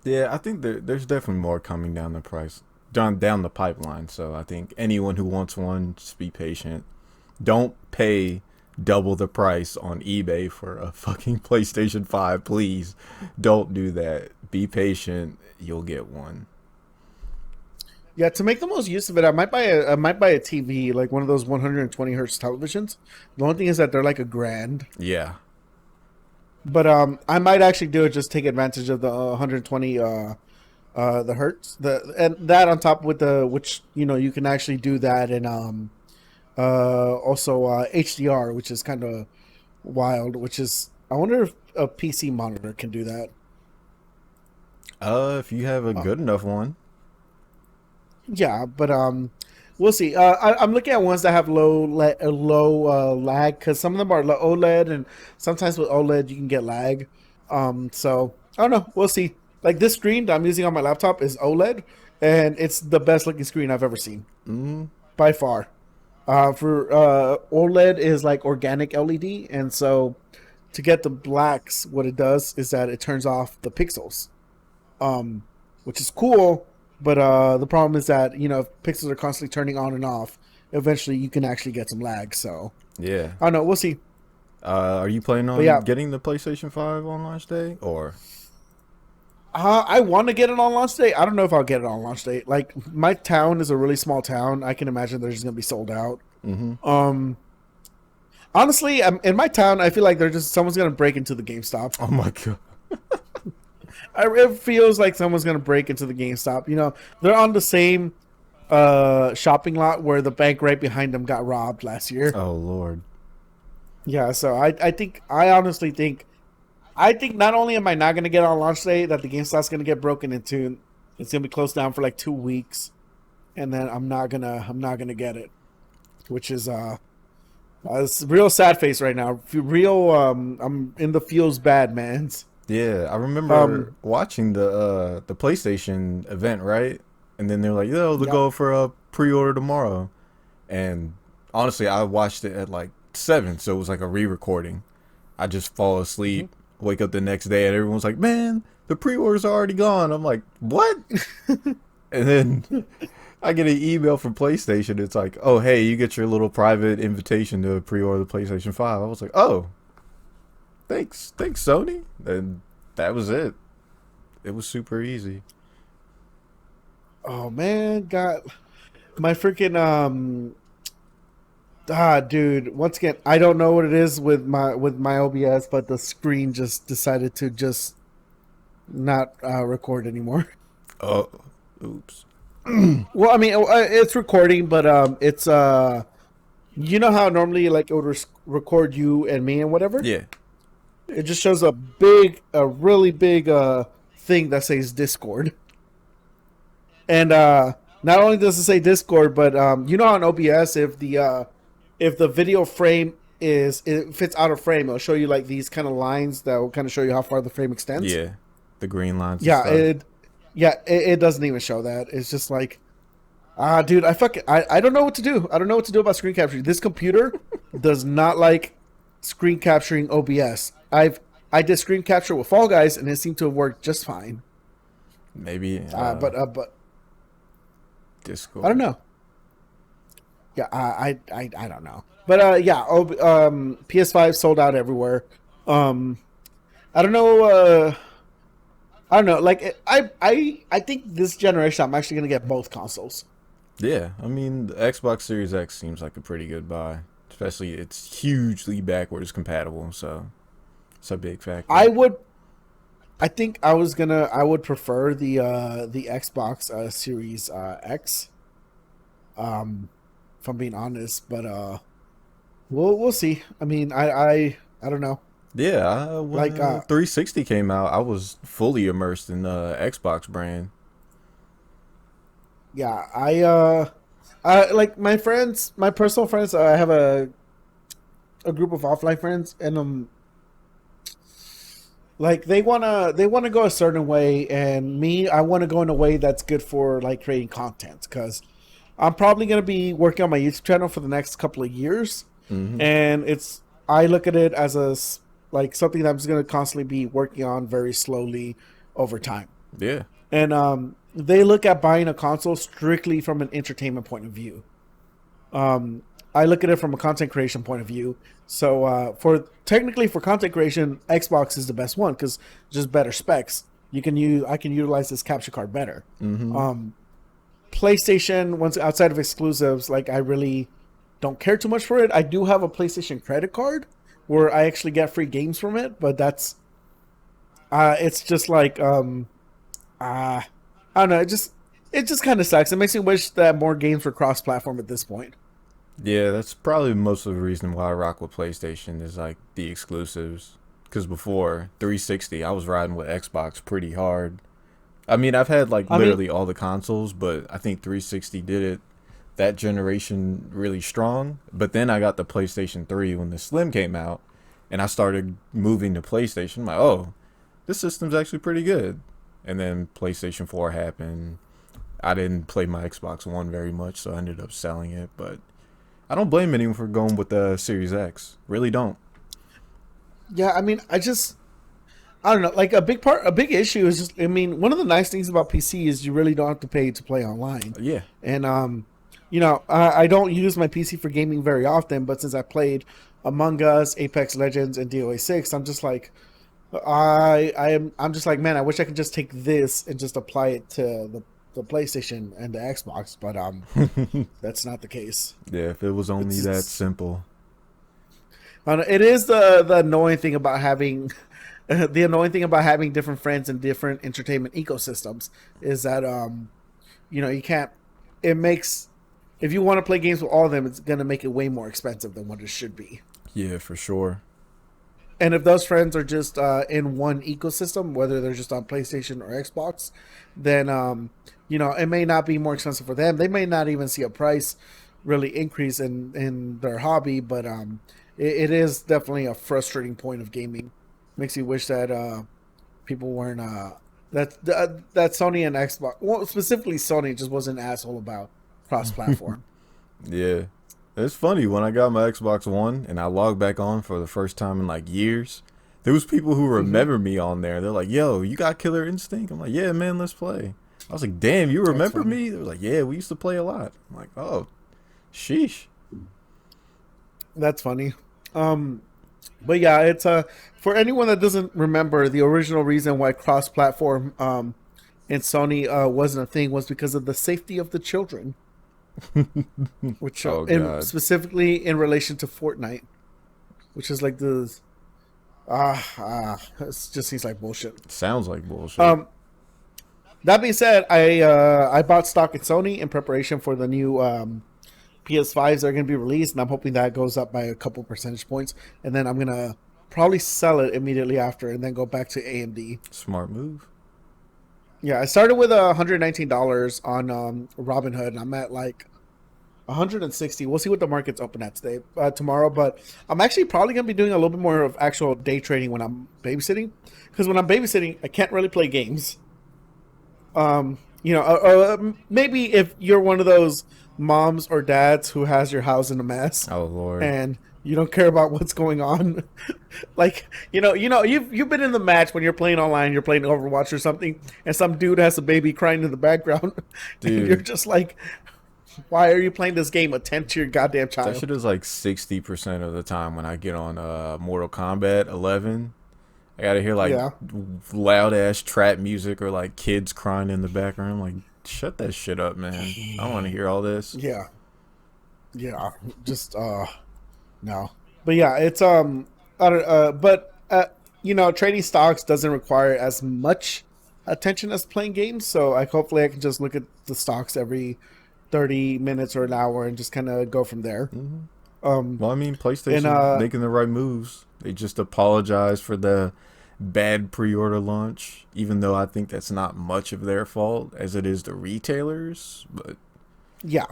Yeah, I think there's definitely more coming down the price, down the pipeline. So I think anyone who wants one, just be patient. Don't pay double the price on eBay for a fucking PlayStation 5, please. Don't do that. Be patient. You'll get one.
Yeah, to make the most use of it, I might buy a TV, like one of those 120 hertz televisions. The only thing is that they're like $1,000.
Yeah.
But I might actually do it, just take advantage of the 120 the hertz, and that on top with which you can actually do that, and also HDR, which is kind of wild. Which is, I wonder if a PC monitor can do that.
If you have a good enough one.
Yeah, but We'll see. I'm looking at ones that have low lag because some of them are OLED, and sometimes with OLED you can get lag. So I don't know. We'll see. Like this screen that I'm using on my laptop is OLED, and it's the best looking screen I've ever seen
Mm,
by far. For OLED is like organic LED, and so to get the blacks, what it does is that it turns off the pixels, um, which is cool. But the problem is that if pixels are constantly turning on and off, eventually you can actually get some lag. So
yeah.
I don't know. We'll see.
Are you planning
But
on
yeah,
getting the PlayStation 5 on launch day or?
I want to get it on launch day. I don't know if I'll get it on launch day. Like my town is a really small town. I can imagine they're just gonna be sold out.
Mm-hmm.
Um, Honestly, in my town, I feel like they're just someone's gonna break into the GameStop.
Oh my god.
It feels like someone's gonna break into the GameStop. They're on the same shopping lot where the bank right behind them got robbed last year.
Oh lord.
Yeah, so I honestly think not only am I not gonna get on launch day, that the GameStop's gonna get broken into. It's gonna be closed down for like 2 weeks, and then I'm not gonna get it, which is it's real sad face right now. Real I'm in the feels bad, man's.
Yeah, I remember
Um,
watching the PlayStation event, right? And then they're like, "Yo, they'll
yep.
go for a pre-order tomorrow." And honestly, I watched it at like 7, so it was like a re-recording. I just fall
Mhm.
asleep, wake up the next day, and everyone's like, "Man, the pre-orders are already gone." I'm like, "What?" And then I get an email from PlayStation. It's like, "Oh, hey, you get your little private invitation to pre-order the PlayStation 5." I was like, "Oh, thanks, Sony." And that was it. It was super easy.
Oh man, got my freaking dude. Once again, I don't know what it is with my OBS, but the screen just decided to just not record anymore.
Oh, oops.
Well, I mean, it's recording, but it's you know how normally like it would record you and me and whatever.
Yeah.
It just shows a really big thing that says Discord, and not only does it say Discord, but on OBS, if the video frame it fits out of frame, it'll show you like these kind of lines that will kind of show you how far the frame extends.
Yeah. The green lines and
Yeah,
stuff.
it doesn't even show that. It's just like, dude, I don't know what to do. I don't know what to do about screen capturing. This computer does not like screen capturing OBS. I did screen capture with Fall Guys, and it seemed to have worked just fine.
Maybe
But I
Discord.
don't know. Yeah, I don't know. But yeah, PS5 sold out everywhere. Um, I don't know. I don't know. Like I think this generation, I'm actually gonna get both consoles.
Yeah, I mean, the Xbox Series X seems like a pretty good buy. Especially it's hugely backwards compatible, so it's a big factor.
I would. I think I would prefer the Xbox Series X. If I'm being honest, but we'll see. I mean, I don't know.
When
Like
360 came out, I was fully immersed in the Xbox brand.
yeah, I like my friends, my personal friends. I have a group of offline friends, and like they wanna go a certain way, and me, I want to go in a way that's good for like creating content, because I'm probably gonna be working on my YouTube channel for the next couple of years,
Hmm.
and I look at it as like something that I'm just gonna constantly be working on very slowly over time.
Yeah,
And they look at buying a console strictly from an entertainment point of view. I look at it from a content creation point of view. So for content creation, Xbox is the best one because just better specs. I can utilize this capture card better.
hmm,
Um, PlayStation, once outside of exclusives, like I really don't care too much for it. I do have a PlayStation credit card where I actually get free games from it, but it's just like I don't know. It just kind of sucks. It makes me wish that more games were cross-platform at this point.
yeah. That's probably most of the reason why I rock with PlayStation is like the exclusives. Because before 360, I was riding with Xbox pretty hard. I mean, I've had like
I mean,
literally all the consoles, but I think 360 did it that generation really strong. But then I got the PlayStation 3 when the Slim came out, and I started moving to PlayStation. I'm like, oh, this system's actually pretty good. And then PlayStation 4 happened. I didn't play my Xbox One very much, so I ended up selling it. But I don't blame anyone for going with the Series X. Really don't.
Yeah, I mean, I don't know. Like a big issue is just. I mean, one of the nice things about PC is you really don't have to pay to play online.
Yeah.
And I don't use my PC for gaming very often, but since I played Among Us, Apex Legends, and DOA 6, I'm just like, I'm just like, man, I wish I could just take this and just apply it to the PlayStation and the Xbox, but that's not the case.
Yeah, if it was only that simple.
It is the annoying thing about having the annoying thing about having different friends and different entertainment ecosystems is that you can't. It makes if you want to play games with all of them, it's gonna make it way more expensive than what it should be.
Yeah, for sure.
And if those friends are just in one ecosystem, whether they're just on PlayStation or Xbox, then it may not be more expensive for them. They may not even see a price really increase in their hobby, but it is definitely a frustrating point of gaming. Makes you wish that people weren't that Sony and Xbox, well, specifically Sony, just wasn't an asshole about cross-platform.
Yeah. It's funny, when I got my Xbox One and I logged back on for the first time in like years, there was people who remember me on there. They're like, yo, you got Killer Instinct? I'm like, yeah, man, let's play. I was like, damn, you remember me? They were like, yeah, we used to play a lot. I'm like, oh, sheesh.
That's funny. But yeah, it's for anyone that doesn't remember, the original reason why cross-platform in Sony wasn't a thing was because of the safety of the children. Which specifically in relation to Fortnite, which is like the it just seems like bullshit.
Sounds like bullshit.
That being said, I bought stock in Sony in preparation for the new PS5s that are going to be released, and I'm hoping that goes up by a couple percentage points, and then I'm gonna probably sell it immediately after, and then go back to AMD.
Smart move.
Yeah, I started with $119 on Robinhood, and I'm at like 160. We'll see what the market's open at tomorrow, but I'm actually probably going to be doing a little bit more of actual day trading when I'm babysitting, because when I'm babysitting, I can't really play games. Maybe if you're one of those moms or dads who has your house in a mess.
Oh Lord.
And you don't care about what's going on. Like, you've been in the match when you're playing online, you're playing Overwatch or something, and some dude has a baby crying in the background. Dude. And you're just like, why are you playing this game? Attend to your goddamn child.
That shit is like 60% of the time when I get on Mortal Kombat 11. I gotta hear like loud ass trap music or like kids crying in the background. I'm like, shut that shit up, man. I don't want to hear all this.
Yeah. Just no. But yeah, it's trading stocks doesn't require as much attention as playing games. So hopefully I can just look at the stocks every 30 minutes or an hour and just kind of go from there.
Mm-hmm. Well, I mean, PlayStation making the right moves. They just apologize for the bad pre-order launch, even though I think that's not much of their fault as it is the retailers. But
yeah.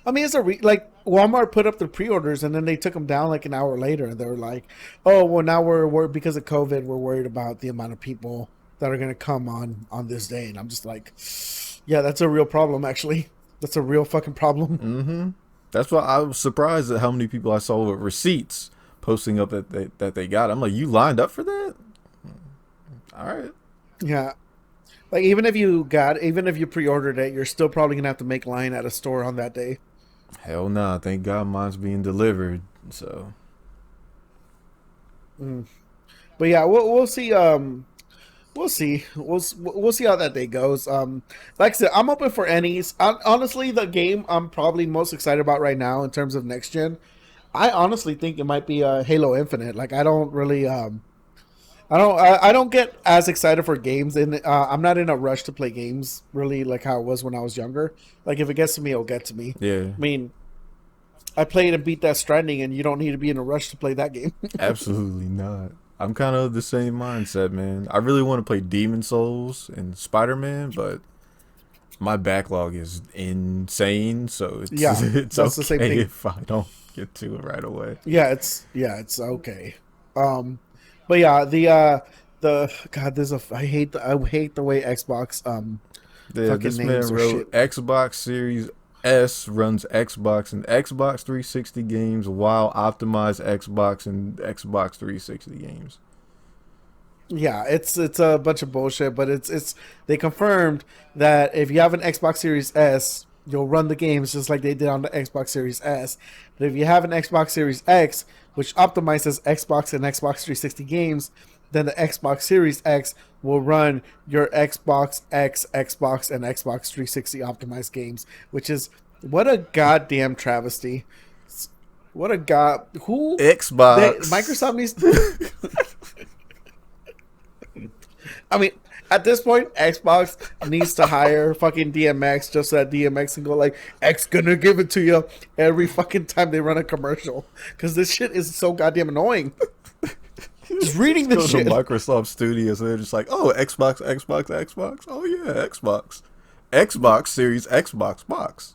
I mean, it's like Walmart put up the pre-orders and then they took them down like an hour later, and they were like, "Oh, well, now we're because of COVID, we're worried about the amount of people that are going to come on this day." And I'm just like, yeah, that's a real problem. Actually, that's a real fucking problem.
Mm-hmm. That's why I was surprised at how many people I saw with receipts posting up that they got. I'm like, you lined up for that? All right.
Yeah. Like, even if you pre-ordered it, you're still probably going to have to make line at a store on that day.
Hell nah. Thank God mine's being delivered. So.
But yeah, we'll see. We'll see. We'll see how that day goes. Like I said, I'm open for any's. Honestly, the game I'm probably most excited about right now in terms of next gen, I honestly think it might be Halo Infinite. Like, I don't really I don't get as excited for games, and I'm not in a rush to play games really like how it was when I was younger. Like, if it gets to me, it'll get to me.
Yeah.
I mean, I played and beat Death Stranding, and you don't need to be in a rush to play that game.
Absolutely not. I'm kind of the same mindset, man. I really want to play Demon Souls and Spider-Man, but My backlog is insane, so it's
Yeah,
it's
that's the same
okay
thing.
if I don't get to it right away.
Yeah, it's okay. But yeah, the God, I hate the way Xbox
Yeah,
fucking
this man
names or
wrote
shit.
Xbox Series S runs Xbox and Xbox 360 games while optimized Xbox and Xbox 360 games.
Yeah, it's a bunch of bullshit, but it's they confirmed that if you have an Xbox Series S, you'll run the games just like they did on the Xbox Series S. But if you have an Xbox Series X, which optimizes Xbox and Xbox 360 games, then the Xbox Series X will run your Xbox X, Xbox, and Xbox 360 optimized games, which is what a goddamn travesty. What a god who they
Xbox.
Microsoft needs. I mean, at this point, Xbox needs to hire fucking DMX just so that DMX can go like, X gonna give it to you every fucking time they run a commercial. Because this shit is so goddamn annoying. Just reading
Just go
this
to
shit.
Microsoft Studios and they're just like, oh, Xbox, Xbox, Xbox. Oh yeah, Xbox. Xbox Series Xbox box.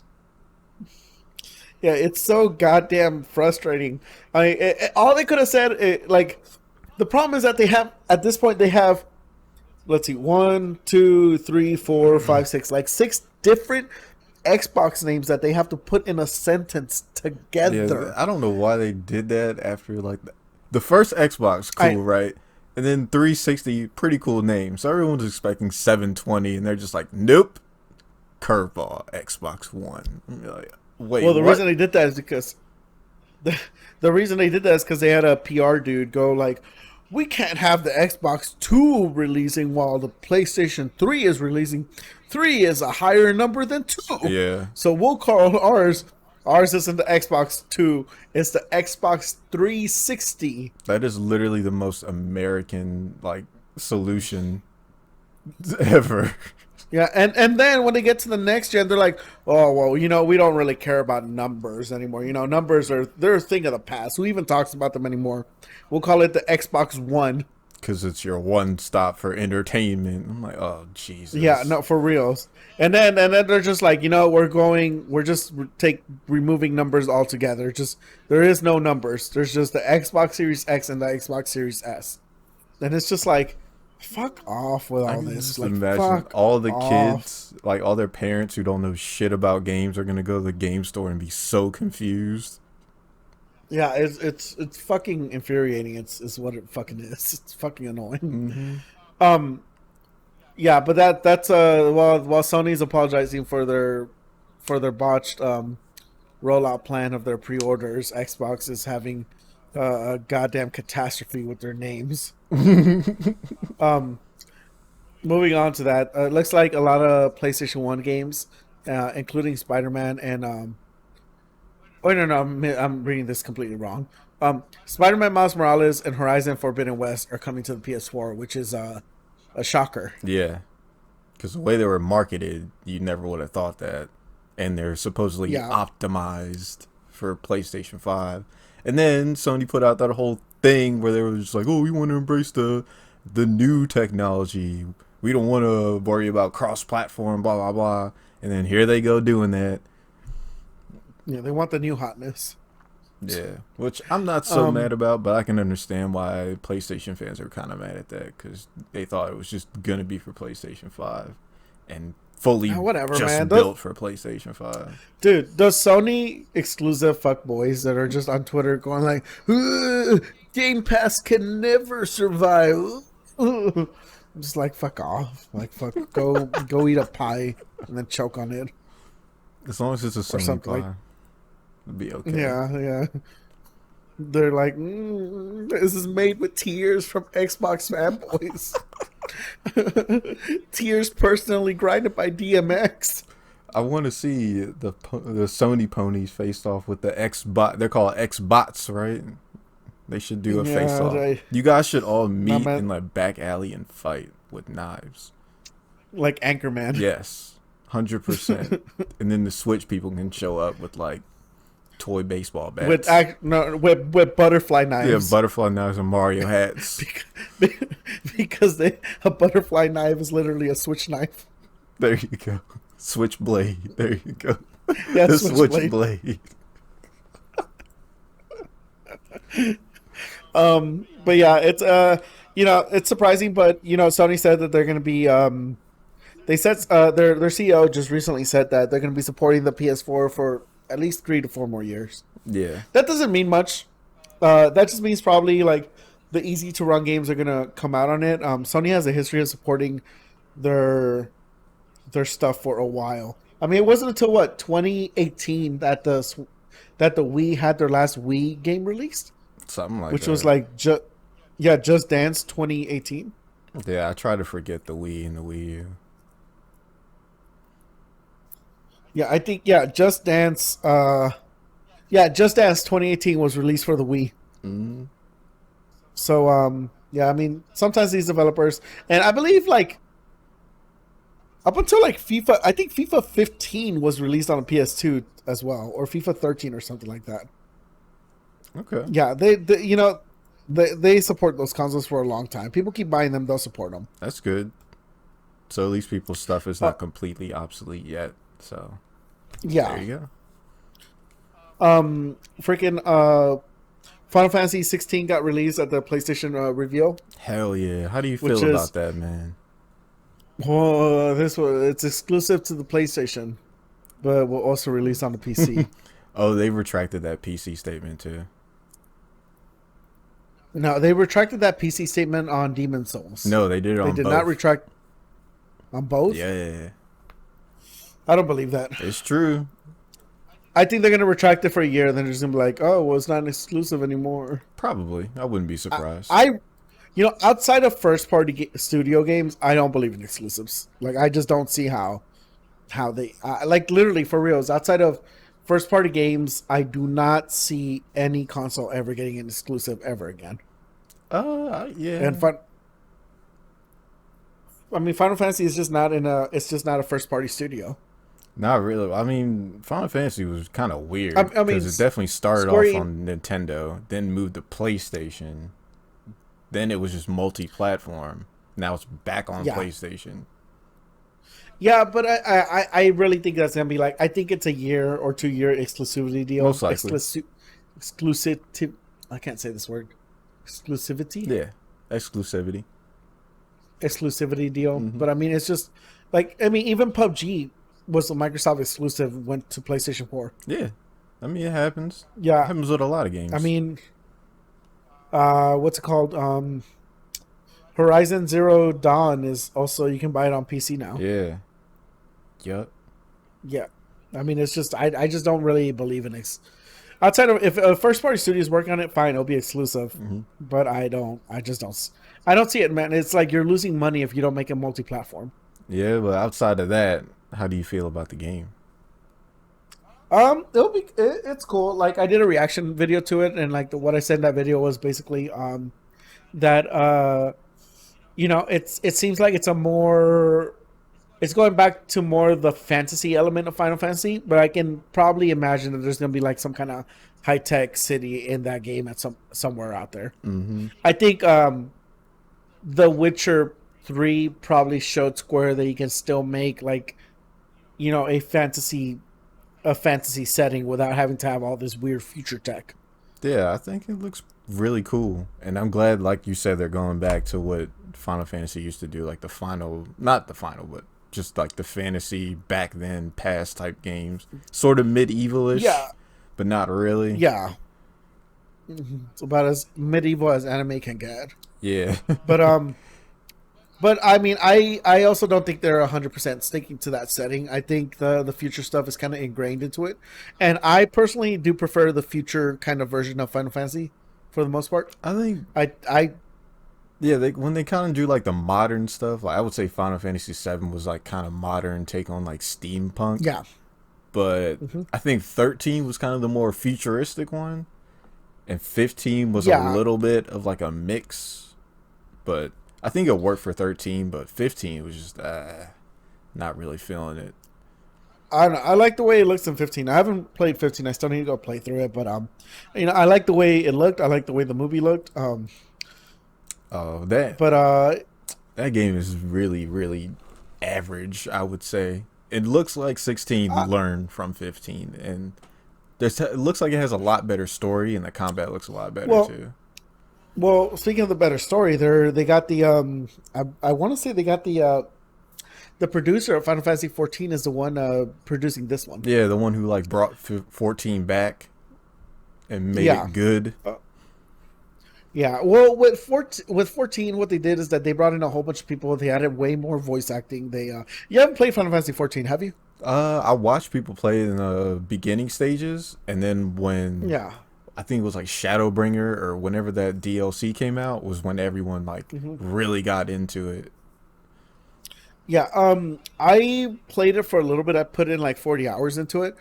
Yeah, it's so goddamn frustrating. I mean, all they could have said, like, the problem is that they have, at this point, they have, let's see, one, two, three, four, five, six, like six different Xbox names that they have to put in a sentence
Yeah,
together.
I don't know why they did that after like the first Xbox,
I
cool, right? And then 360, pretty cool name. So everyone's expecting 720, and they're just like, nope, curveball, Xbox One. And you're like, wait,
Well, the
what?
reason they did that is because the reason they did that is because they had a PR dude go like, "We can't have the Xbox Two releasing while the PlayStation Three is releasing. Three is a higher number than two,
Yeah,
so we'll call ours. Ours isn't the Xbox Two; it's the Xbox 360."
that is literally the most American like solution ever.
Yeah, and then when they get to the next gen, they're like, "Oh well, we don't really care about numbers anymore. Numbers they're a thing of the past. Who even talks about them anymore? We'll call it the Xbox One."
Because it's your one stop for entertainment. I'm like, oh
Yeah,
Jesus.
no, for reals. And then they're just like, we're just removing numbers altogether. Just there is no numbers. There's just the Xbox Series X and the Xbox Series S. And it's just like, fuck off with
I
all
can
this.
just
Like,
imagine
fuck
all the
off.
kids, like all their parents who don't know shit about games, are gonna go to the game store and be so confused.
Yeah, it's fucking infuriating. It's what it fucking is. It's fucking annoying.
Mm-hmm.
Um, yeah, but that's while Sony's apologizing for their botched rollout plan of their pre-orders, Xbox is having a goddamn catastrophe with their names. Um, moving on to that, it looks like a lot of PlayStation One games, including Spider-Man and oh no, I'm reading this completely wrong. Spider-Man Miles Morales and Horizon Forbidden West are coming to the PS4, which is a shocker.
Yeah, because the way they were marketed, you never would have thought that, and they're supposedly
Yeah,
optimized for PlayStation 5. And then Sony put out that whole thing where they were just like, "Oh, we want to embrace the new technology. We don't want to worry about cross-platform, blah blah blah." And then here they go doing that.
yeah, they want the new hotness.
Yeah, which I'm not so mad
Um,
about, but I can understand why PlayStation fans are kind of mad at that because they thought it was just gonna be for PlayStation 5 and fully
whatever, man.
just built for PlayStation 5.
Dude, those Sony exclusive fuckboys that are just on Twitter going like, "Ugh, Game Pass can never survive." Ugh. I'm just like, fuck off. Like, fuck, go eat a pie and then choke on it
As long as it's a
or
Sony
something like.
pie, it'll be okay.
Yeah, yeah. They're like, this is made with tears from Xbox fanboys. Tears personally grinded by DMX.
I want to see the Sony ponies faced off with the Xbot. They're called Xbots, right? They should do a face
Yeah,
off. You guys should all
not
meet
man,
in like back alley and fight with knives.
like Anchorman.
Yes, 100%. And then the Switch people can show up with like toy baseball
with
bats.
no with butterfly
Yeah,
knives.
butterfly knives and Mario hats.
Because a butterfly knife is literally a switch knife.
There you go. Switchblade. There you go.
Yeah,
The
Switchblade.
Switchblade.
But yeah, it's it's surprising, but Sony said that they're going to be they said their CEO just recently said that they're going to be supporting the PS4 for at least 3 to 4 more years.
Yeah.
That doesn't mean much. That just means probably like the easy to run games are going to come out on it. Sony has a history of supporting their stuff for a while. I mean, it wasn't until what 2018 that the Wii had their last Wii game released,
Something like
which
that.
was like Just Dance 2018.
Yeah, I try to forget the Wii and the Wii U.
Yeah, I think Just Dance. Just Dance 2018 was released for the Wii.
Mm-hmm.
So I mean, sometimes these developers, and I believe like up until like FIFA, I think FIFA 15 was released on a PS2 as well, or FIFA 13 or something like that.
Okay.
Yeah, they support those consoles for a long time. People keep buying them; they'll support them.
That's good. So at least people's stuff is not completely obsolete yet. So
Yeah.
there you
Freaking Final Fantasy 16 got released at the PlayStation reveal.
go. Hell yeah. How do you
Which
feel
is-
about that, man?
Oh, it's exclusive to the PlayStation, but will also release on the PC.
Oh, they retracted that PC statement too.
No, they retracted that PC statement on Demon Souls.
No, they did it on
they did
both.
not retract on both.
Yeah,
I don't believe that.
it's true.
I think they're gonna retract it for a year, and then they're just gonna be like, "Oh, well, it's not an exclusive anymore."
Probably. I wouldn't be surprised.
Outside of first-party studio games, I don't believe in exclusives. Like, I just don't see how they like literally for reals. Outside of first-party games, I do not see any console ever getting an exclusive ever again.
Yeah.
And Final Fantasy is just not it's just not a first-party studio.
Not really. I mean, Final Fantasy was kind of weird
I
because
mean,
it definitely started
Square
off on Nintendo, then moved to PlayStation, then it was just multi-platform. Now it's back on
Yeah.
PlayStation.
Yeah, but I really think that's gonna be like, I think it's a year or 2 year exclusivity deal.
Most likely.
Exclusive. I can't say this word. Exclusivity.
Yeah, exclusivity.
Exclusivity deal. But I mean, it's just like, even PUBG was a Microsoft exclusive, went to PlayStation 4.
Yeah, I mean it happens.
Yeah.
It happens with a lot of games.
I mean, what's it called? Horizon Zero Dawn is also, you can buy it on PC now.
yeah, yep.
Yeah. I mean, it's just, I just don't really believe in outside of, if a first party studio is working on it, fine, it'll be exclusive. But I just don't. I don't see it, man. It's like you're losing money if you don't make it multi-platform.
Yeah, but outside of that, how do you feel about the game?
It's cool. Like, I did a reaction video to it, and like what I said in that video was basically that it seems like it's going back to more the fantasy element of Final Fantasy, but I can probably imagine that there's gonna be like some kind of high tech city in that game at somewhere out there. I think The Witcher 3 probably showed Square that you can still make like a fantasy setting without having to have all this weird future tech.
Yeah, I think it looks really cool, and I'm glad, like you said, they're going back to what Final Fantasy used to do, like not the final, but just like the fantasy back then, past type games, sort of medievalish,
Yeah.
but not really.
Yeah. It's about as medieval as anime can get.
Yeah.
But I mean, I also don't think they're 100% sticking to that setting. I think the future stuff is kind of ingrained into it, and I personally do prefer the future kind of version of Final Fantasy for the most part.
I think
I
yeah, when they kind of do like the modern stuff, like I would say Final Fantasy VII was like kind of modern take on like steampunk.
yeah
But I think 13 was kind of the more futuristic one, and 15 was
Yeah.
a little bit of like a mix. But I think it worked for 13, but 15 was just not really feeling it.
I don't know. I like the way it looks in 15. I haven't played 15. I still need to go play through it, but I like the way it looked. I like the way the movie looked.
That
But
game is really, really average, I would say. it looks like 16
Uh,
learned from 15, and it looks like it has a lot better story, and the combat looks a lot better
well,
too.
well. Speaking of the better story, they got the I want to say they got the producer of Final Fantasy 14 is the one producing this one.
Yeah, the one who like brought 14 back and made
Yeah.
it good.
Uh, Yeah, well, with 14, what they did is that they brought in a whole bunch of people. They added way more voice acting. They you haven't played Final Fantasy 14, have you?
I watched people play in the beginning stages, and then when
Yeah.
I think it was like Shadowbringer or whenever that DLC came out was when everyone like
hmm
really got into it.
Yeah, I played it for a little bit. I put in like 40 hours into it.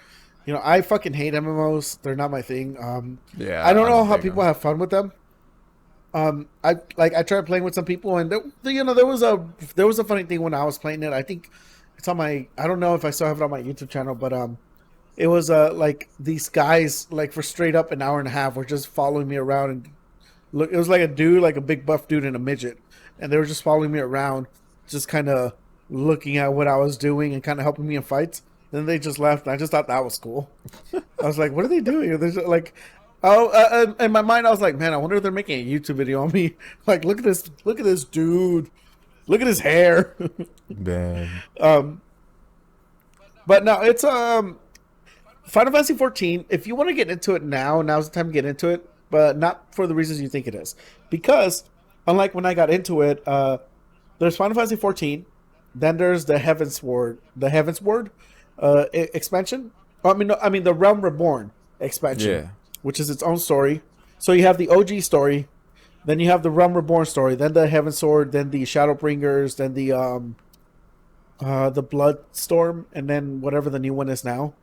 You know, I fucking hate MMOs. They're not my thing. I
Yeah,
don't
I
know
don't
how
dig
people
them.
have fun with them. I tried playing with some people, and you know, there was a funny thing when I was playing it. I think it's on my. I don't know if I still have it on my YouTube channel, but it was like these guys like for straight up an hour and a half were just following me around and look. It was like a dude, like a big buff dude and a midget, and they were just following me around, just kind of looking at what I was doing and kind of helping me in fights. Then they just left. And I just thought that was cool. I was like, what are they doing? They're just like, oh, in my mind, I was like, man, I wonder if they're making a YouTube video on me. Like, look at this dude, look at his hair.
Man,
um, but no, it's Final Fantasy 14. If you want to get into it now, now's the time to get into it, but not for the reasons you think it is. Because unlike when I got into it, there's Final Fantasy 14, then there's the Heaven's Word expansion. I mean the Realm Reborn expansion,
yeah,
which is its own story. So you have the OG story, then you have the Realm Reborn story, then the Heaven Sword, then the Shadowbringers, then the Bloodstorm, and then whatever the new one is now.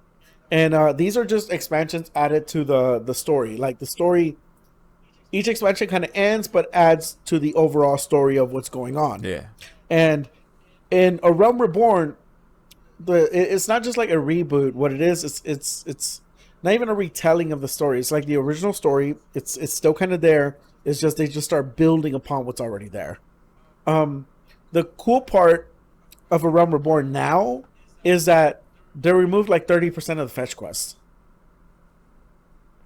And these are just expansions added to the story. Like the story, each expansion kind of ends, but adds to the overall story of what's going on.
yeah,
And in A Realm Reborn, it's not just like a reboot. What it is, it's not even a retelling of the story. It's like the original story. It's still kind of there. It's just they just start building upon what's already there. The cool part of A Realm Reborn now is that they removed like 30% of the fetch quests.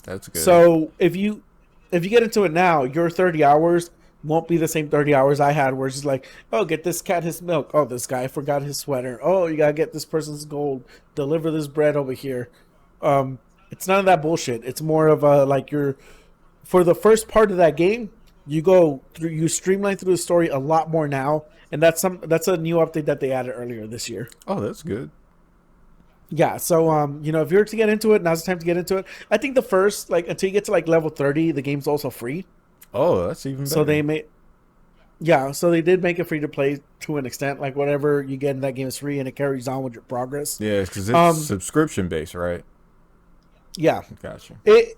that's good.
So if you get into it now, your 30 hours won't be the same 30 hours I had where it's just like, oh, get this cat his milk. Oh, this guy forgot his sweater. Oh, you gotta get this person's gold. Deliver this bread over here. It's none of that bullshit. It's more of a like for the first part of that game, you streamline through the story a lot more now, and that's a new update that they added earlier this year.
Oh, that's good.
Yeah, so you know, if you're to get into it, now's the time to get into it. I think the first like until you get to like level 30, the game's also free.
Oh, that's even better.
So they made yeah, so they did make it free to play to an extent. Like whatever you get in that game is free, and it carries on with your progress.
Yeah, because it's
Um,
subscription based, right?
yeah,
Gotcha.
it.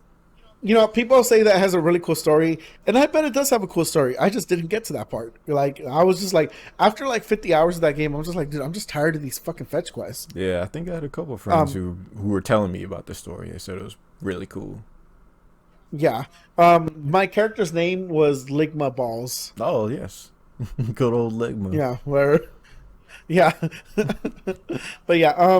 You know, people say that it has a really cool story, and I bet it does have a cool story. I just didn't get to that part. Like I was just like after like 50 hours of that game, I was just like, dude, I'm just tired of these fucking fetch quests.
Yeah, I think I had a couple of friends
Um,
who were telling me about the story. They said it was really cool.
yeah. My character's name was Ligma Balls.
Oh yes, good old Ligma.
Yeah, where yeah. But yeah,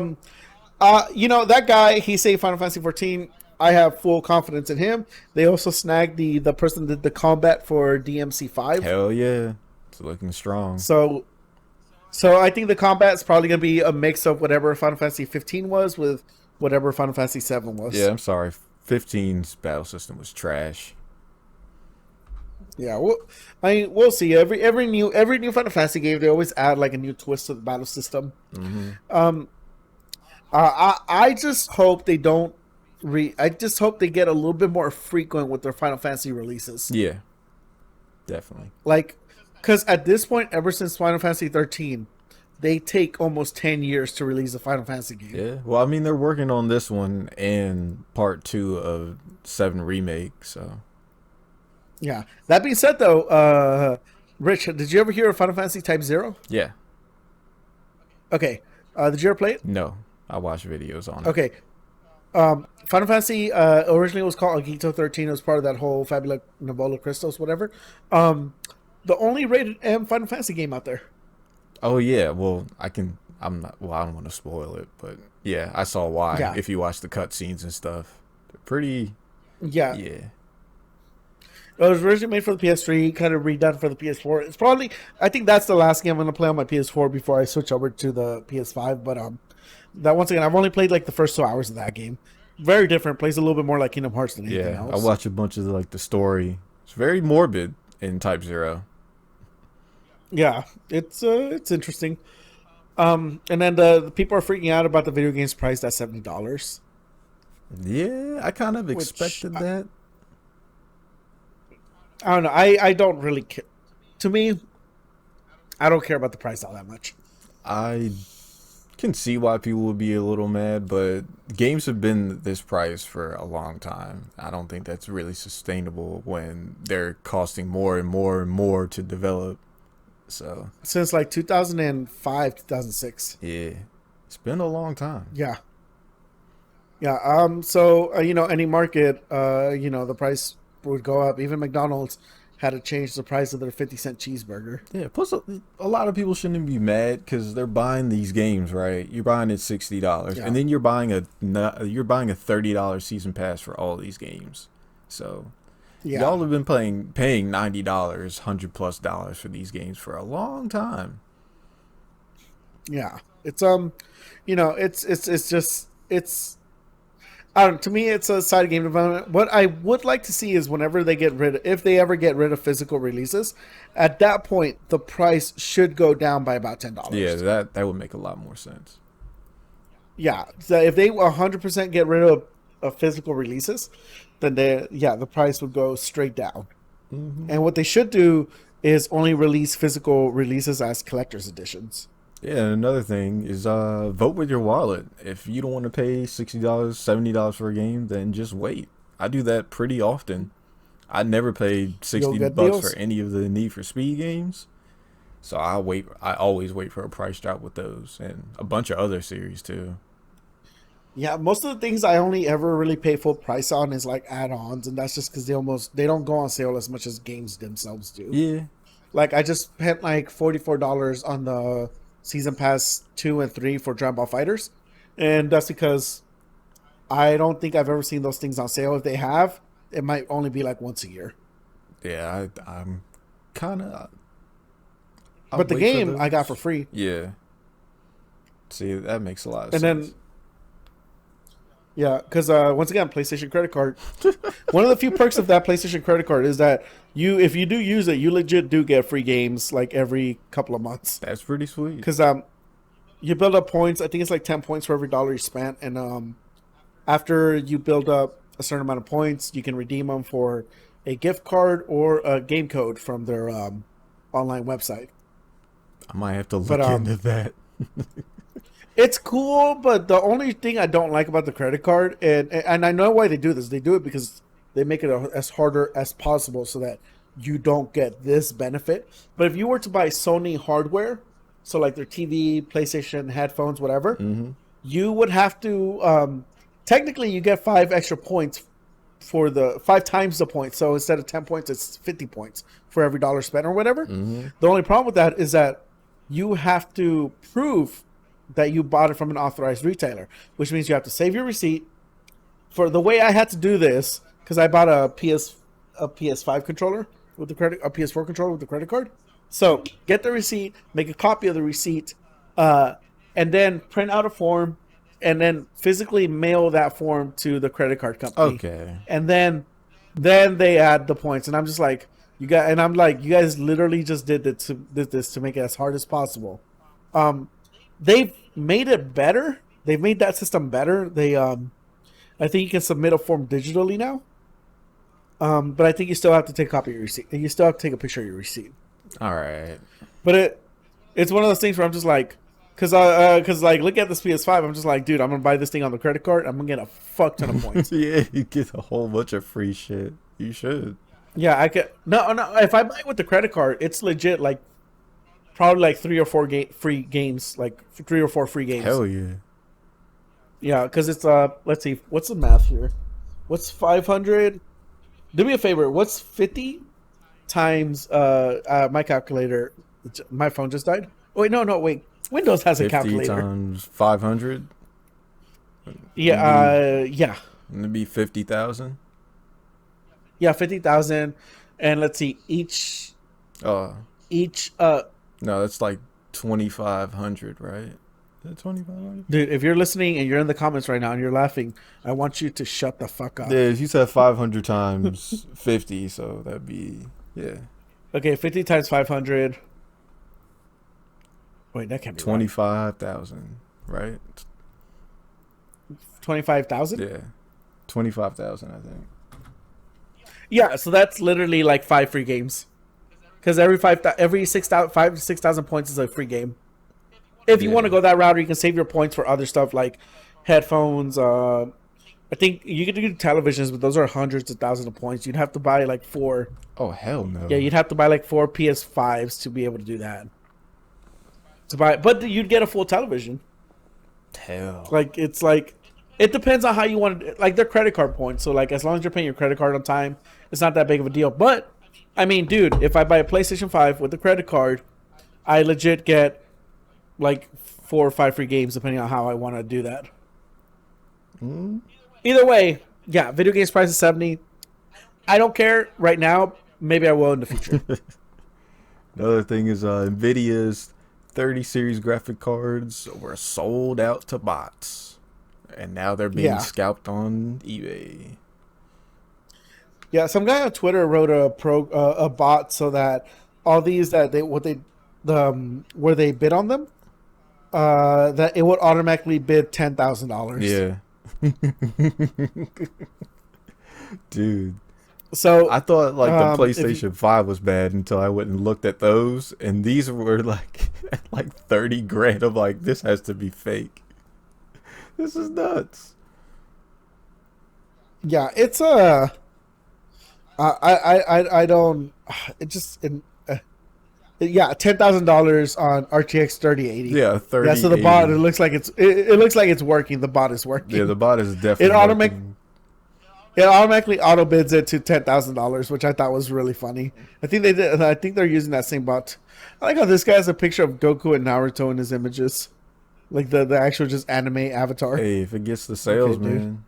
you know, that guy, he saved Final Fantasy 14. I have full confidence in him. They also snagged the person that did the combat for DMC 5.
Hell yeah, it's looking strong.
So I think the combat is probably going to be a mix of whatever Final Fantasy 15 was with whatever Final Fantasy 7 was.
Yeah, I'm sorry. 15's battle system was trash.
Yeah, we'll see. Every new Final Fantasy game, they always add like a new twist to the battle system.
Hmm.
I just hope they don't. I just hope they get a little bit more frequent with their Final Fantasy releases.
Yeah, definitely.
Like, because at this point, ever since Final Fantasy 13, they take almost 10 years to release a Final Fantasy game.
Yeah. Well, I mean, they're working on this one and part 2 of 7 remake. So
Yeah. That being said, though, Rich, did you ever hear of Final Fantasy Type Zero?
yeah,
Okay. Did you ever play it?
no, I watch videos on it.
Okay. Final Fantasy originally was called Agito 13. It was part of that whole Fabula Nivola Crystals, whatever. The only rated M Final Fantasy game out there.
Oh yeah. Well, I can I'm not. Well, I don't want to spoil it, but yeah, I saw why.
Yeah,
If you watch the cutscenes and stuff, they're pretty.
yeah.
Yeah,
It was originally made for the PS3, kind of redone for the PS4. It's probably, I think that's the last game I'm gonna play on my PS4 before I switch over to the PS5. But that once again, I've only played like the first 2 hours of that game. Very different. Plays a little bit more like Kingdom Hearts than anything
yeah. I
else.
watch a bunch of like the story. It's very morbid in Type Zero.
Yeah, it's interesting. And then the people are freaking out about the video games priced at $70,
Yeah, I kind of
which
expected that.
I don't know. I don't really care. To me, I don't care about the price all that much.
I can see why people would be a little mad, but games have been this price for a long time. I don't think that's really sustainable when they're costing more and more and more to develop. So,
Since like 2005, 2006.
yeah, it's been a long time.
Yeah. Yeah. So any market, the price would go up. Even McDonald's had to change the price of their 50-cent cheeseburger.
Yeah, plus a lot of people shouldn't be mad because they're buying these games, right? You're buying it $60,
Yeah.
and then you're buying a $30 season pass for all these games. So
Yeah.
y'all have been paying $90, $100+ for these games for a long time.
Yeah. It's just I don't know, to me it's a side game development. What I would like to see is whenever if they ever get rid of physical releases, at that point the price should go down by about $10.
Yeah, that would make a lot more sense.
Yeah. So if they 100% get rid of physical releases, then the price would go straight down.
Hmm.
And what they should do is only release physical releases as collector's editions.
Yeah, and another thing is vote with your wallet. If you don't want to pay $60, $70 for a game, then just wait. I do that pretty often. I never paid 60
get
bucks
deals?
for any of the Need for Speed games. So I always wait for a price drop with those and a bunch of other series too.
Yeah, most of the things I only ever really pay full price on is like add-ons, and that's just because they don't go on sale as much as games themselves do.
Yeah.
Like I just spent like $44 on the season pass 2 and 3 for Dragon Ball Fighters, and that's because I don't think I've ever seen those things on sale. If they have, it might only be like once a year.
Yeah, I'm kind of.
But the game I got for free.
Yeah. See, that makes a lot of
And
sense.
then, yeah, because once again, PlayStation credit card. One of the few perks of that PlayStation credit card is that if you do use it, you legit do get free games like every couple of months.
That's pretty sweet.
Because you build up points. I think it's like 10 points for every dollar you spent, and after you build up a certain amount of points, you can redeem them for a gift card or a game code from their online website.
I might have to look into that.
It's cool, but the only thing I don't like about the credit card, and I know why they do this. They do it because they make it as harder as possible so that you don't get this benefit. But if you were to buy Sony hardware, so like their TV, PlayStation, headphones, whatever, you would have to. Technically, you get 5 extra points for the 5 times the points. So instead of 10 points, it's 50 points for every dollar spent or whatever. The only problem with that is that you have to prove that you bought it from an authorized retailer, which means you have to save your receipt. For the way I had to do this, because I bought a PS5 controller with a PS4 controller with the credit card. So get the receipt, make a copy of the receipt, and then print out a form, and then physically mail that form to the credit card company.
Okay.
And then they add the points, and I'm just like, you guys literally just did this to make it as hard as possible. They've made it better. They've made that system better. I think you can submit a form digitally now. But I think you still have to take a copy of your receipt. And you still have to take a picture of your receipt.
All right.
But it's one of those things where I'm just like, because like look at this PS5, I'm just like, dude, I'm gonna buy this thing on the credit card. I'm gonna get a fuck ton of points.
Yeah, you get a whole bunch of free shit. You should.
Yeah, I could. No. If I buy it with the credit card, it's legit like probably like 3 or 4 free games, like 3 or 4 free games.
Hell yeah.
Yeah, because it's let's see, what's the math here? What's 500? Do me a favor. What's 50 times my calculator? My phone just died. Oh, wait, no, wait. Windows has a
50
calculator.
times 500.
Yeah,
It'd
yeah,
be 50,000.
yeah, 50,000, and let's see,
Uh,
each
no, that's like 2,500, right? Is it 2,500?
dude, if you're listening and you're in the comments right now and you're laughing, I want you to shut the fuck up.
Yeah, you said 500 times 50, so that'd be, yeah,
Okay, 50 times 500. Wait, that can't be right.
25,000, right?
25,000?
Yeah, 25,000, I think.
Yeah, so that's literally like 5 free games. Because every 6,000 5 to 6,000 points is a free game. If you want to
Yeah.
go that route, or you can save your points for other stuff like headphones. I think you could do televisions, but those are hundreds of thousands of points. You'd have to buy like 4.
Oh, hell
Yeah,
no.
you'd have to buy like 4 PS5s to be able to do that. But you'd get a full television.
Hell.
Like it's like it depends on how you want it. Like they're credit card points, so like as long as you're paying your credit card on time, it's not that big of a deal. But I mean, dude, if I buy a PlayStation 5 with a credit card, I legit get like 4 or 5 free games depending on how I want to do that.
Mm.
Either way, yeah, video games price is 70. I don't care right now. Maybe I will in the future.
Another thing is Nvidia's 30 series graphic cards were sold out to bots, and now they're being
Yeah.
scalped on eBay.
Yeah, some guy on Twitter wrote a bot so that all these that they where they bid on them, that it would automatically bid $10,000.
Yeah. Dude,
So
I thought like the
if you-
PlayStation 5 was bad until I went and looked at those, and these were like like 30 grand. I'm like, this has to be fake. This is nuts.
yeah, it's I don't it just yeah, $10,000 on RTX 3080.
Yeah, 30.
Yeah, so the bot, it looks like it looks like it's working. The bot is working.
Yeah, the bot is definitely
It automatic-
working.
It automatically auto bids it to $10,000, which I thought was really funny. I think they did. I think they're using that same bot. I like how this guy has a picture of Goku and Naruto in his images, like the actual just anime avatar.
Hey, if it gets the sales,
Okay, dude.
man.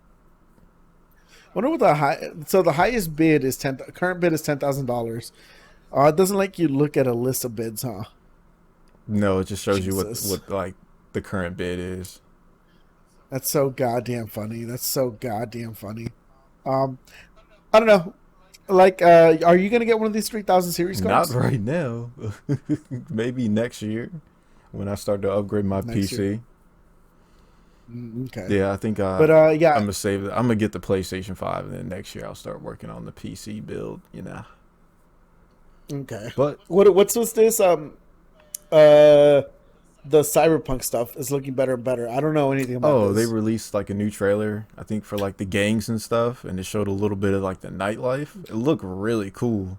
Wonder what the high. So the highest bid is current bid is $10,000. It doesn't like you look at a list of bids, huh?
No, it just shows
Jesus.
you what like the current bid is.
That's so goddamn funny. That's so goddamn funny. I don't know. Like, are you gonna get one of these 3,000 series cards?
Not right now. Maybe next year when I start to upgrade my
Next
PC.
year. Okay.
Yeah, I think
But yeah,
I'm gonna save it. I'm gonna get the PlayStation 5, and then next year I'll start working on the PC build. You know.
okay.
But
What's this? The Cyberpunk stuff is looking better and better. I don't know anything about
they
this.
released like a new trailer, I think, for like the gangs and stuff, and it showed a little bit of like the nightlife. It looked really cool.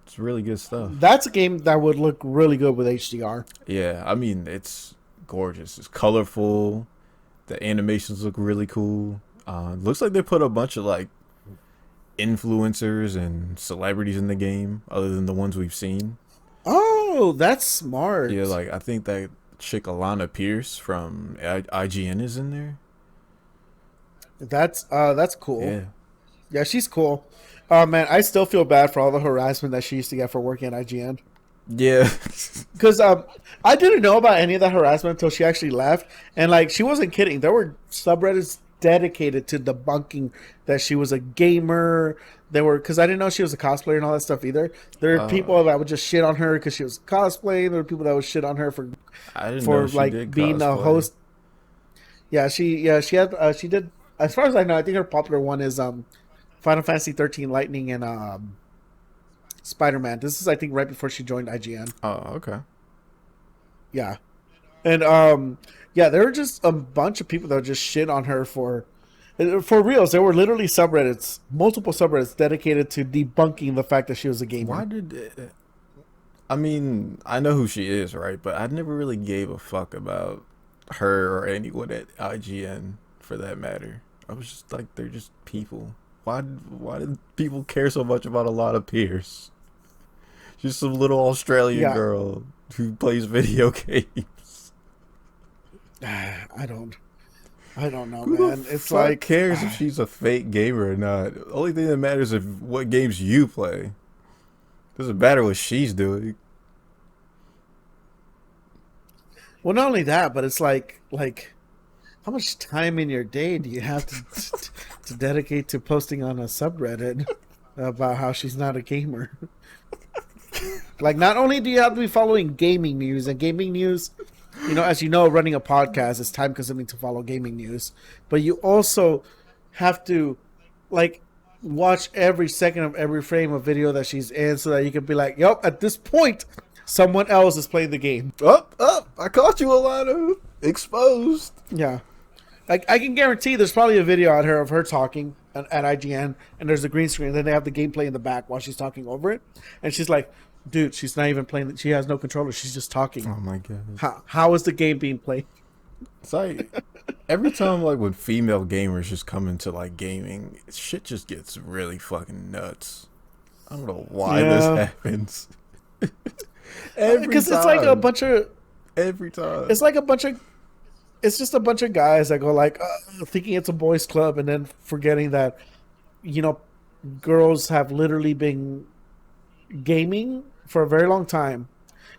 It's really good stuff.
That's a game that would look really good with HDR.
Yeah, I mean, it's gorgeous. It's colorful. The animations look really cool. Looks like they put a bunch of like influencers and celebrities in the game, other than the ones we've seen.
Oh, that's smart.
Yeah, like I think that chick Alana Pierce from IGN is in there.
That's cool.
Yeah.
Yeah, she's cool. Oh man, I still feel bad for all the harassment that she used to get for working at IGN.
Yeah.
Because I didn't know about any of that harassment until she actually left, and like she wasn't kidding. There were subreddits dedicated to debunking that she was a gamer. There were, because I didn't know she was a cosplayer and all that stuff either. There were people that would just shit on her because she was cosplaying. There were people that would shit on her for
I didn't know she
like
did
being a
cosplay.
host. She did. As far as I know, I think her popular one is Final Fantasy 13 Lightning and Spider-Man. This is, I think, right before she joined IGN.
Oh, okay.
Yeah. And yeah, there were just a bunch of people that would just shit on her for reals. There were literally subreddits, multiple subreddits dedicated to debunking the fact that she was a gamer.
Why did I mean, I know who she is, right? But I never really gave a fuck about her or anyone at IGN for that matter. I was just like, they're just people. Why did people care so much about Alana Pierce? She's some little Australian
Yeah.
girl who plays video games.
I don't know,
Who the
man. It's
fuck
like
cares if she's a fake gamer or not? The only thing that matters is what games you play. Doesn't matter what she's doing.
well, not only that, but it's like how much time in your day do you have to dedicate to posting on a subreddit about how she's not a gamer? Like, not only do you have to be following gaming news, and gaming news, as you know, running a podcast is time consuming to follow gaming news, but you also have to, like, watch every second of every frame of video that she's in so that you can be like, yep, at this point, someone else is playing the game.
Up, up! I caught you, Alana. Exposed.
Yeah. Like, I can guarantee there's probably a video out here of her talking at IGN, and there's a green screen, and then they have the gameplay in the back while she's talking over it, and she's like, dude, she's not even playing. She has no controller. She's just talking.
Oh my god.
How is the game being played?
It's like every time like when female gamers just come into like gaming, shit just gets really fucking nuts. I don't know why this happens.
Because it's like a bunch of
every time.
it's like a bunch of it's just a bunch of guys that go like thinking it's a boys club and then forgetting that you know girls have literally been gaming for a very long time.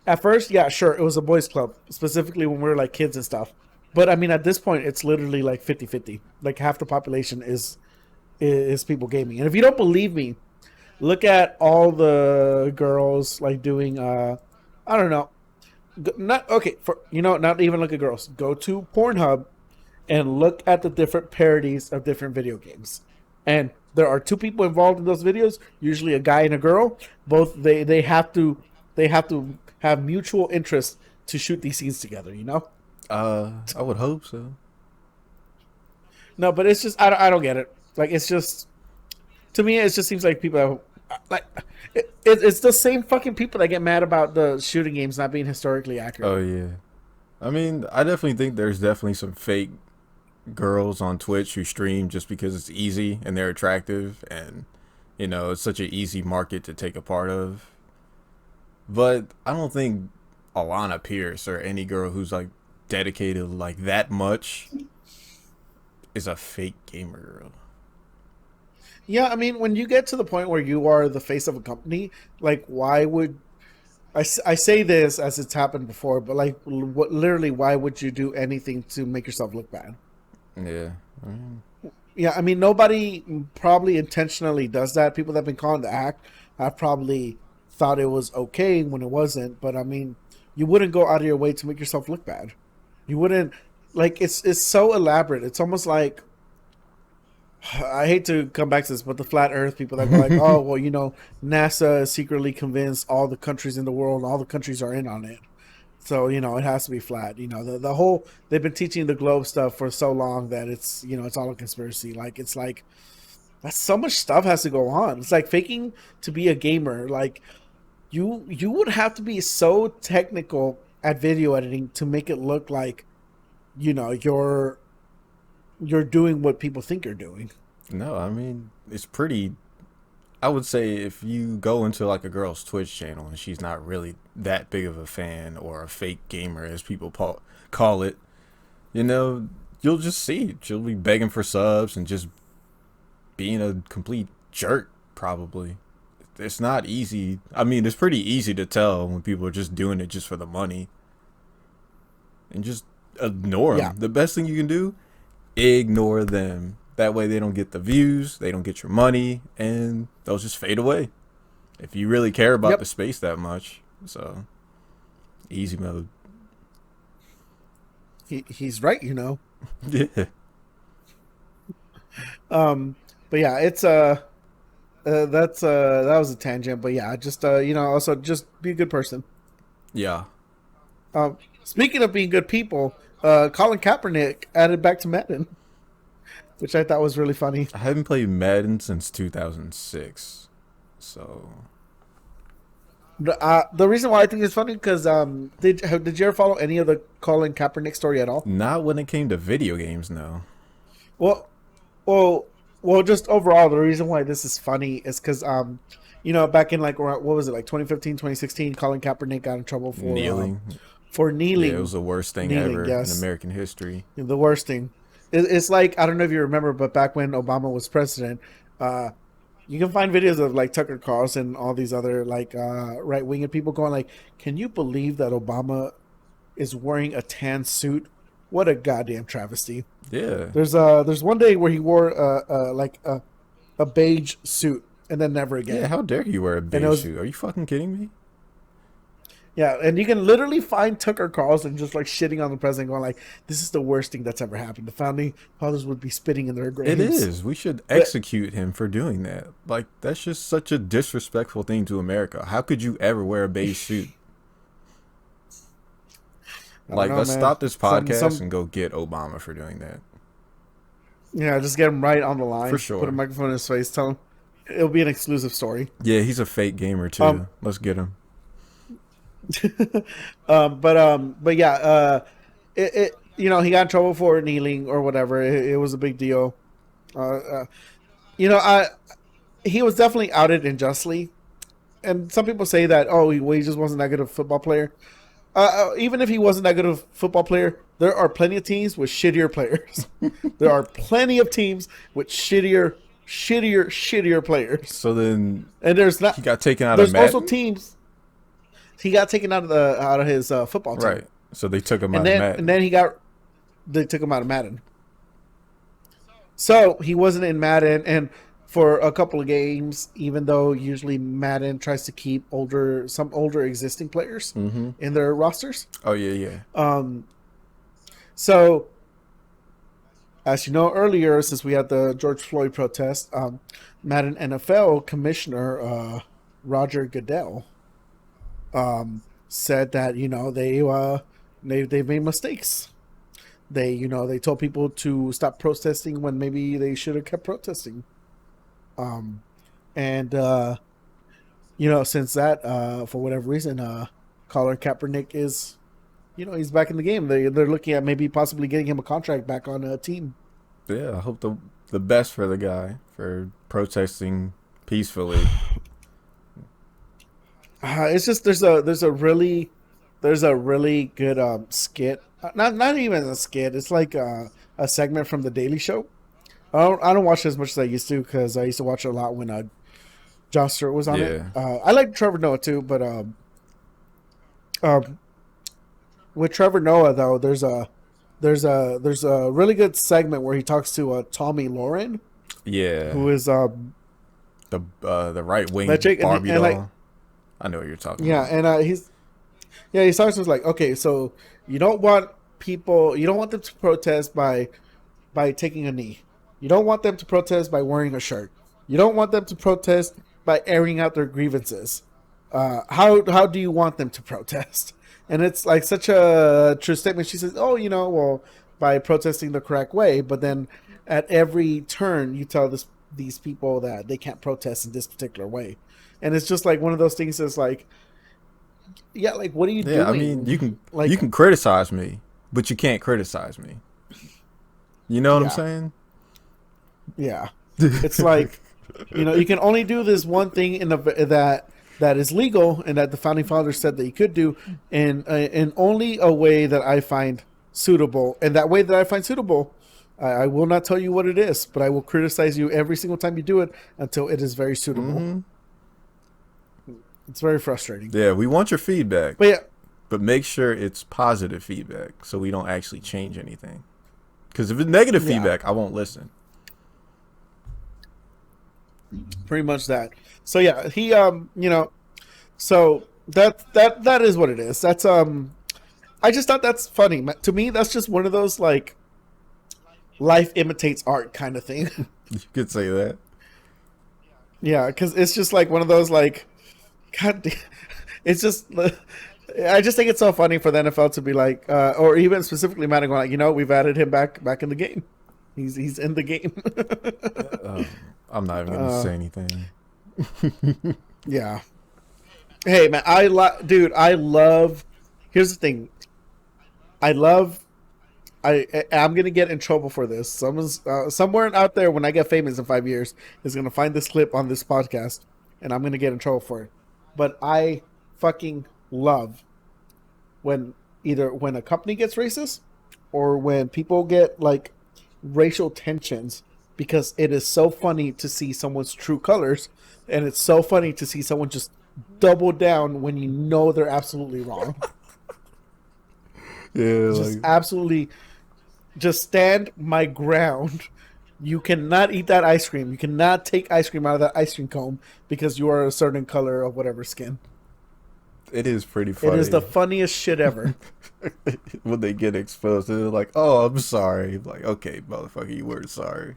At first, yeah, sure, it was a boys club, specifically when we were like kids and stuff. But I mean, at this point, it's literally like 50-50. Like half the population is people gaming. And if you don't believe me, look at all the girls like doing I don't know, not okay for not even look at girls. Go to Pornhub and look at the different parodies of different video games. And there are two people involved in those videos, usually a guy and a girl. Both they have to have mutual interest to shoot these scenes together,
I would hope so.
No, but it's just I don't get it. Like it's just to me it just seems like people like it's the same fucking people that get mad about the shooting games not being historically accurate.
Oh yeah. I mean, I definitely think there's definitely some fake girls on Twitch who stream just because it's easy and they're attractive and it's such an easy market to take a part of. But I don't think Alana Pierce or any girl who's like dedicated like that much is a fake gamer girl.
Yeah, I mean, when you get to the point where you are the face of a company, like, why would I say this as it's happened before, but like, literally, why would you do anything to make yourself look bad?
Yeah.
Yeah, I mean, nobody probably intentionally does that. People that have been caught in the act have probably thought it was okay when it wasn't. But I mean, you wouldn't go out of your way to make yourself look bad. You wouldn't like it's so elaborate. It's almost like I hate to come back to this, but the flat Earth people that go like, oh well, NASA is secretly convinced all the countries in the world, all the countries are in on it. So it has to be flat. The whole they've been teaching the globe stuff for so long that it's all a conspiracy. Like it's like that's so much stuff has to go on. It's like faking to be a gamer. Like you would have to be so technical at video editing to make it look like you're doing what people think you're doing.
No, I mean, it's pretty. I would say if you go into like a girl's Twitch channel and she's not really that big of a fan or a fake gamer, as people call it, you'll just see she'll be begging for subs and just being a complete jerk, probably. It's not easy. I mean, it's pretty easy to tell when people are just doing it just for the money. And just ignore them.
Yeah.
The best thing you can do, ignore them. That way they don't get the views, they don't get your money, and they'll just fade away. If you really care about the space that much. So, easy mode.
He's right,
Yeah.
But yeah, it's that was a tangent, but yeah, just also just be a good person.
Yeah.
Speaking of being good people, Colin Kaepernick added back to Madden, which I thought was really funny.
I haven't played Madden since 2006. So
the reason why I think it's funny because did you ever follow any of the Colin Kaepernick story at all?
not when it came to video games, no.
Well, well, just overall, the reason why this is funny is because back in like what was it, like 2015, 2016, Colin Kaepernick got in trouble for
Kneeling.
for
Yeah, it
kneeling.
was the worst thing
Kneeling,
ever in
yes,
American history.
the worst thing. It's like I don't know if you remember, but back when Obama was president, uh, you can find videos of like Tucker Carlson and all these other like right winged people going like, "Can you believe that Obama is wearing a tan suit? What a goddamn travesty!"
Yeah.
There's one day where he wore like a beige suit and then never
Yeah,
again,
how dare you wear a
and it
beige
was
suit? Are you fucking kidding me?
yeah, and you can literally find Tucker Carlson just like shitting on the president, going like, "This is the worst thing that's ever happened. The founding fathers would be spitting in their
It
graves."
is. We should
But
execute him for doing that. Like, that's just such a disrespectful thing to America. How could you ever wear a beige suit?
I don't
Like,
know,
let's
man.
stop this podcast
Some
and go get Obama for doing that.
yeah, just get him right on the
For
line, put a
sure.
microphone in his face, tell him it'll be an exclusive story.
Yeah, he's a fake gamer
Um,
too. Let's get him.
but yeah, you know, he got in trouble for kneeling or whatever. It was a big deal. Uh, you know, he was definitely outed unjustly, and some people say that he just wasn't that good of a football player. Even if he wasn't that good of a football player, there are plenty of teams with shittier players. There are plenty of teams with shittier players,
So then
and there's not.
he got taken out of
There's also
Madden?
teams. He got taken out of his football team,
Right. So they took him
and
out of
then
Madden.
they took him out of Madden. So he wasn't in Madden, and for a couple of games, even though usually Madden tries to keep some older existing players
Mm-hmm.
in their rosters.
Oh, yeah, yeah.
So as you know earlier, since we had the George Floyd protest, Madden NFL commissioner Roger Goodell said that they made mistakes. They told people to stop protesting when maybe they should have kept protesting. And since that for whatever reason, Colin Kaepernick is, he's back in the game. They're looking at maybe possibly getting him a contract back on a team.
Yeah, I hope the best for the guy for protesting peacefully.
It's just there's a really good skit. Not even a skit. It's like a segment from the Daily Show. I don't watch it as much as I used to because I used to watch it a lot when Jon Stewart was on it.
Yeah.
I like Trevor Noah too, but um, with Trevor Noah though, there's a really good segment where he talks to Tommy Lauren,
Yeah.
who is
The right wing
that chick,
Barbie
and
doll.
like
I know what you're talking
yeah,
about.
and he starts with like, okay, so you don't want them to protest by taking a knee. You don't want them to protest by wearing a shirt. You don't want them to protest by airing out their grievances. How do you want them to protest? And it's like such a true statement. She says, "Oh, well, by protesting the correct way." But then at every turn, you tell these people that they can't protest in this particular way, and it's just like one of those things that's like, yeah, like what are you
Yeah, I
doing?
mean, you can
Like,
you can criticize me, but you can't criticize me. You know what I'm
yeah,
saying?
yeah. It's like, you can only do this one thing that is legal and that the founding fathers said that you could do in only a way that I find suitable. And that way that I find suitable, I will not tell you what it is, but I will criticize you every single time you do it until it is very suitable.
Mm-hmm.
It's very frustrating.
Yeah, we want your feedback,
But yeah,
but make sure it's positive feedback so we don't actually change anything. Because if it's negative
yeah,
feedback, I won't listen.
pretty much that. So yeah, so that is what it is. That's I just thought that's funny. To me, that's just one of those like life imitates art kind of thing.
You could say that.
Yeah, because it's just like one of those like, God, it's just. I just think it's so funny for the NFL to be like, or even specifically Madden going like, we've added him back in the game. He's in the game.
I'm not even gonna say anything.
Yeah. Hey man, dude. I love. Here's the thing. I'm gonna get in trouble for this. Someone's somewhere out there when I get famous in 5 years is gonna find this clip on this podcast, and I'm gonna get in trouble for it. But I fucking love when either when a company gets racist or when people get like racial tensions, because it is so funny to see someone's true colors, and it's so funny to see someone just double down when you know they're absolutely wrong.
Yeah,
Just
like
absolutely, just stand my ground. You cannot eat that ice cream. You cannot take ice cream out of that ice cream cone because you are a certain color of whatever skin.
it is pretty
It is the
funny
funniest shit ever.
when they get exposed. They're like, "Oh, I'm sorry." Like, okay, motherfucker, you weren't sorry.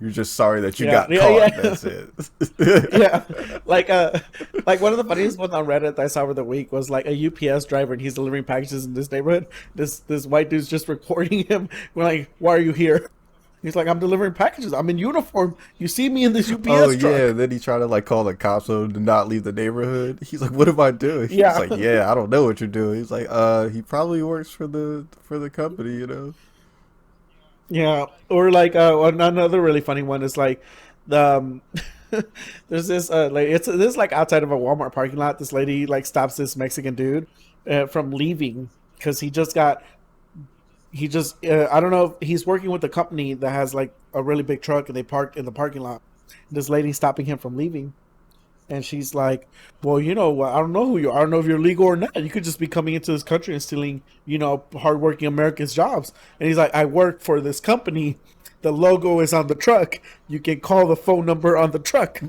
You're just sorry that you
Yeah,
got
yeah,
caught.
yeah.
That's it.
Yeah, like one of the funniest ones on Reddit that I saw over the week was like a UPS driver, and he's delivering packages in this neighborhood. This white dude's just recording him. We're like, "Why are you here?" He's like, "I'm delivering packages. I'm in uniform. You see me in this
Oh
UPS
yeah,
truck."
then he tried to like call the cops so to not leave the neighborhood. He's like, "What am I doing?" He's
Yeah,
like, "Yeah, I don't know what you're doing." He's like, he probably works for the company, you know."
yeah. Or like another really funny one is like the there's this like it's this is like outside of a Walmart parking lot. This lady like stops this Mexican dude from leaving because he just I don't know if he's working with a company that has like a really big truck, and they park in the parking lot. This lady stopping him from leaving, and she's like, "Well, I don't know who you are. I don't know if you're legal or not. You could just be coming into this country and stealing, hardworking Americans' jobs." And he's like, "I work for this company. The logo is on the truck. You can call the phone number on the truck."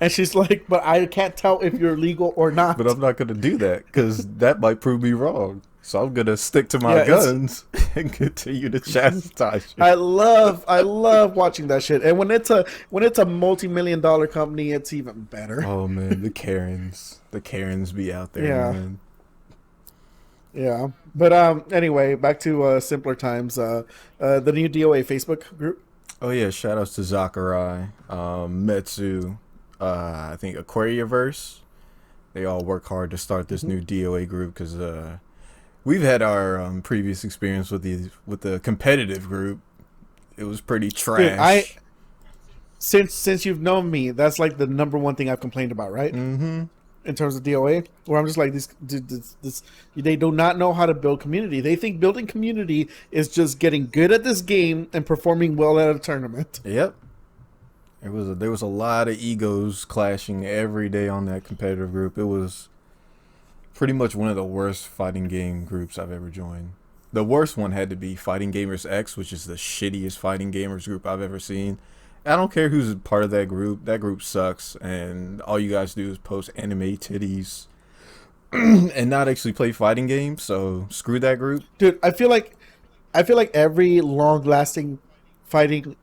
And she's like, "But I can't tell if you're legal or
But
not."
I'm not gonna do that because that might prove me wrong. So I'm gonna stick to my
Yeah, it's
guns and continue to chastise you.
I love watching that shit. And when it's a multi-million-dollar company, it's even better.
Oh man, the Karens be out there,
Yeah.
man.
Yeah. But anyway, back to simpler times. The new DOA Facebook group.
Oh yeah, shout outs to Zachary, Metsu, I think Aquariaverse. They all work hard to start this
Mhm.
new DOA group because we've had our previous experience with the competitive group. It was pretty
Dude, I
trash.
since you've known me, that's like the number one thing I've complained about, right?
Mm-hmm.
In terms of DOA, where I'm just like this they do not know how to build community. They think building community is just getting good at this game and performing well at a tournament.
Yep. There was a lot of egos clashing every day on that competitive group. It was pretty much one of the worst fighting game groups I've ever joined. The worst one had to be Fighting Gamers X, which is the shittiest fighting gamers group I've ever seen. I don't care who's part of that group. That group sucks, and all you guys do is post anime titties and not actually play fighting games. So screw that group.
Dude, I feel like every long-lasting fighting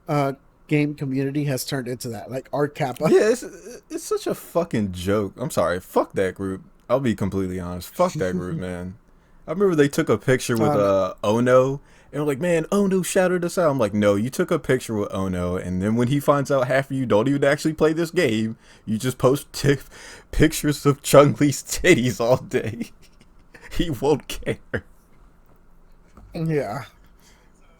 game community has turned into that, like Art Kappa.
Yeah, it's such a fucking joke. I'm sorry. Fuck that group. I'll be completely honest. Fuck that group, man. I remember they took a picture with
Um,
Ono, and I'm like, man, Ono shouted us out. I'm like, no, you took a picture with Ono, and then when he finds out half of you don't even actually play this game, you just post pictures of Chung Li's titties all day. He won't care.
yeah.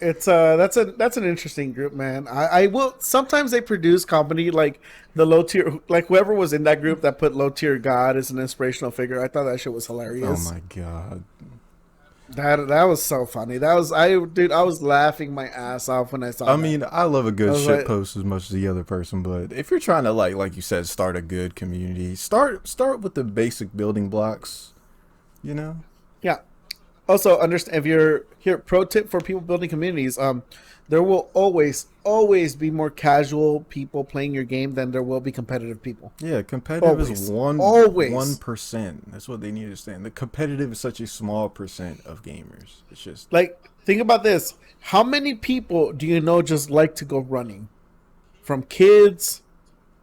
It's that's an interesting group, man. I will sometimes they produce comedy like the low tier, like whoever was in that group that put low tier God as an inspirational figure. I thought that shit was
Oh
hilarious.
my god.
That was so funny. I was laughing my ass off when I saw
I
that.
mean, I love a
I
good
was
shit
like,
post as much as the other person, but if you're trying to like you said, start a good community, start with the basic building blocks, you know?
yeah. Also, understand if you're here. Pro tip for people building communities: there will always be more casual people playing your game than there will be competitive people.
Yeah, competitive is
Always,
one
always.
percent. That's what they need to understand. The competitive is such a small percent of gamers. It's just
Like, think about this: how many people do you know just like to go running, from kids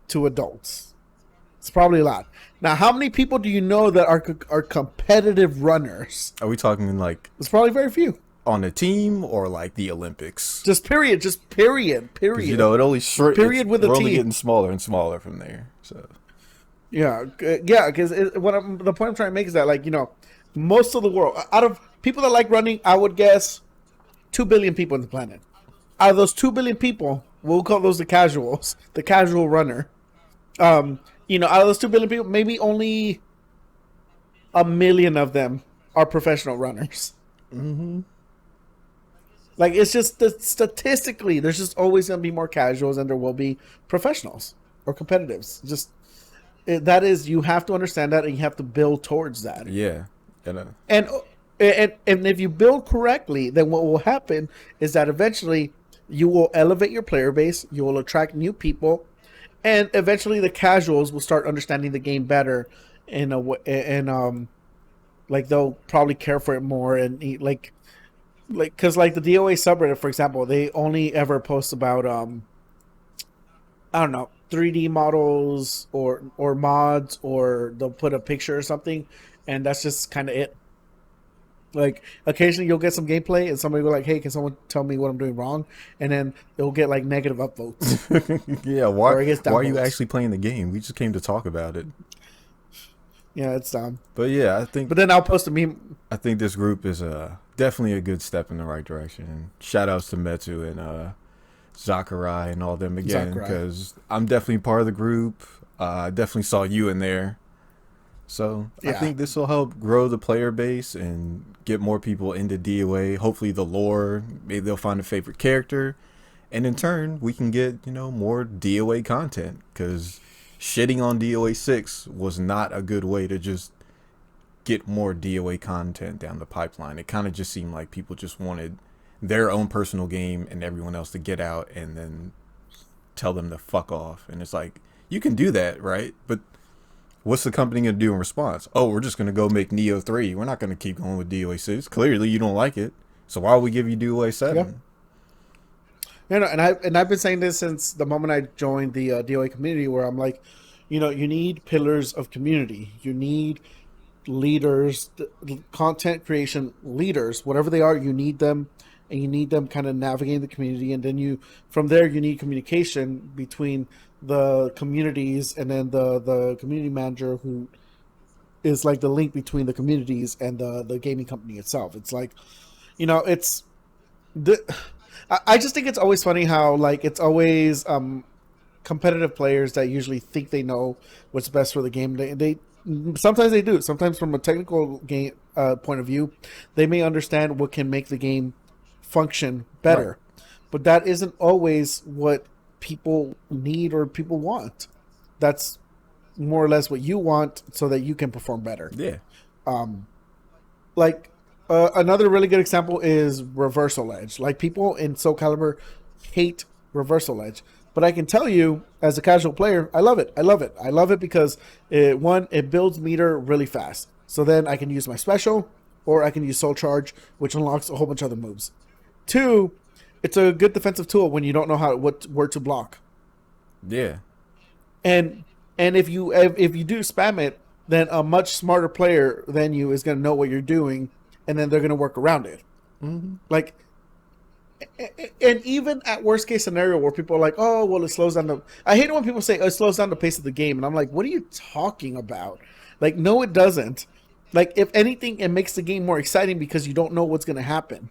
to adults? It's probably a lot. Now, how many people do you know that are competitive runners?
are we talking like
It's probably very few.
on a team or like the Olympics?
Just period. Just period.
Because
Period.
it only short.
Period with a
We're only
T.
getting smaller and smaller from there. So
Yeah, yeah. Because the point I'm trying to make is that, like, most of the world, out of people that like running, I would guess 2 billion people on the planet. Out of those 2 billion people, we'll call those the casuals, the casual runner. Out of those 2 billion people, maybe only a million of them are professional runners.
Mm-hmm.
Like it's just statistically, there's just always going to be more casuals than there will be professionals or competitives. Just that is, you have to understand that, and you have to build towards that.
Yeah, and
And and if you build correctly, then what will happen is that eventually you will elevate your player base. You will attract new people, and eventually the casuals will start understanding the game better in a way, and like they'll probably care for it more and because like the DOA subreddit, for example, they only ever post about I don't know, 3D models or mods, or they'll put a picture or something, and that's just kind of it. Like occasionally you'll get some gameplay and somebody will be like, "Hey, can someone tell me what I'm doing wrong?" And then they'll get like negative upvotes
yeah,
or it gets
why are you
downvotes.
actually playing the game? We just came to talk about it.
Yeah, it's dumb.
But yeah,
But then I'll post a meme.
I think this group is definitely a good step in the right direction. And shout outs to Metu and Zachary and all them again,
Zachary.
because I'm definitely part of the group. I definitely saw you in there. So I
Yeah,
think this will help grow the player base and get more people into DOA. Hopefully the lore, maybe they'll find a favorite character. And in turn, we can get, more DOA content, because shitting on DOA 6 was not a good way to just get more DOA content down the pipeline. It kind of just seemed like people just wanted their own personal game and everyone else to get out and then tell them to fuck off. And it's like, you can do that, right? But what's the company going to do in response? Oh, we're just going to go make Neo 3. We're not going to keep going with DOA 6. Clearly, you don't like it. So why would we give you DOA 7?
yeah. I've been saying this since the moment I joined the DOA community, where I'm like, you need pillars of community. You need leaders, content creation leaders, whatever they are. You need them, and you need them kind of navigating the community, and then from there you need communication between the communities, and then the community manager, who is like the link between the communities and the gaming company itself. It's like, it's the I just think it's always funny how like it's always competitive players that usually think they know what's best for the game. They sometimes they do. Sometimes from a technical game point of view, they may understand what can make the game function better,
Right.
but that isn't always what people need or people want. That's more or less what you want so that you can perform better.
Yeah.
Like another really good example is Reversal Edge. Like people in Soul Calibur hate Reversal Edge, but I can tell you as a casual player, I love it. I love it. I love it because it builds meter really fast. So then I can use my special, or I can use Soul Charge, which unlocks a whole bunch of other moves. Two, it's a good defensive tool when you don't know where to block.
Yeah.
And if you do spam it, then a much smarter player than you is going to know what you're doing, and then they're going to work around it.
Mm-hmm.
Like, and even at worst case scenario where people are like, oh, well, it slows down I hate it when people say it slows down the pace of the game, and I'm like, what are you talking about? Like, no, it doesn't. Like, if anything, it makes the game more exciting because you don't know what's going to happen.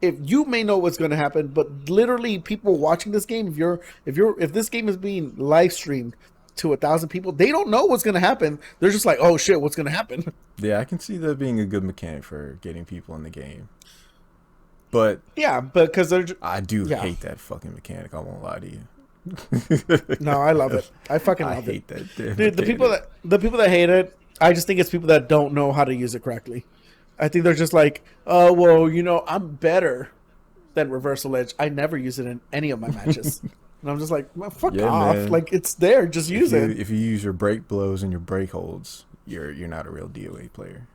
If you may know what's going to happen, but literally people watching this game, if this game is being live streamed to 1,000 people, they don't know what's going to happen. They're just like, oh shit, what's going to happen?
Yeah, I can see that being a good mechanic for getting people in the game. But
Yeah, because
I do hate that fucking mechanic. I won't lie to you.
No, I love it. I fucking
I
love it.
hate that. Damn
Dude, the people that hate it, I just think it's people that don't know how to use it correctly. I think they're just like, oh well, I'm better than Reversal Edge. I never use it in any of my matches. And I'm just like, well, fuck off.
Man.
Like, it's there. Just use it.
If you use your break blows and your break holds, you're not a real DOA player.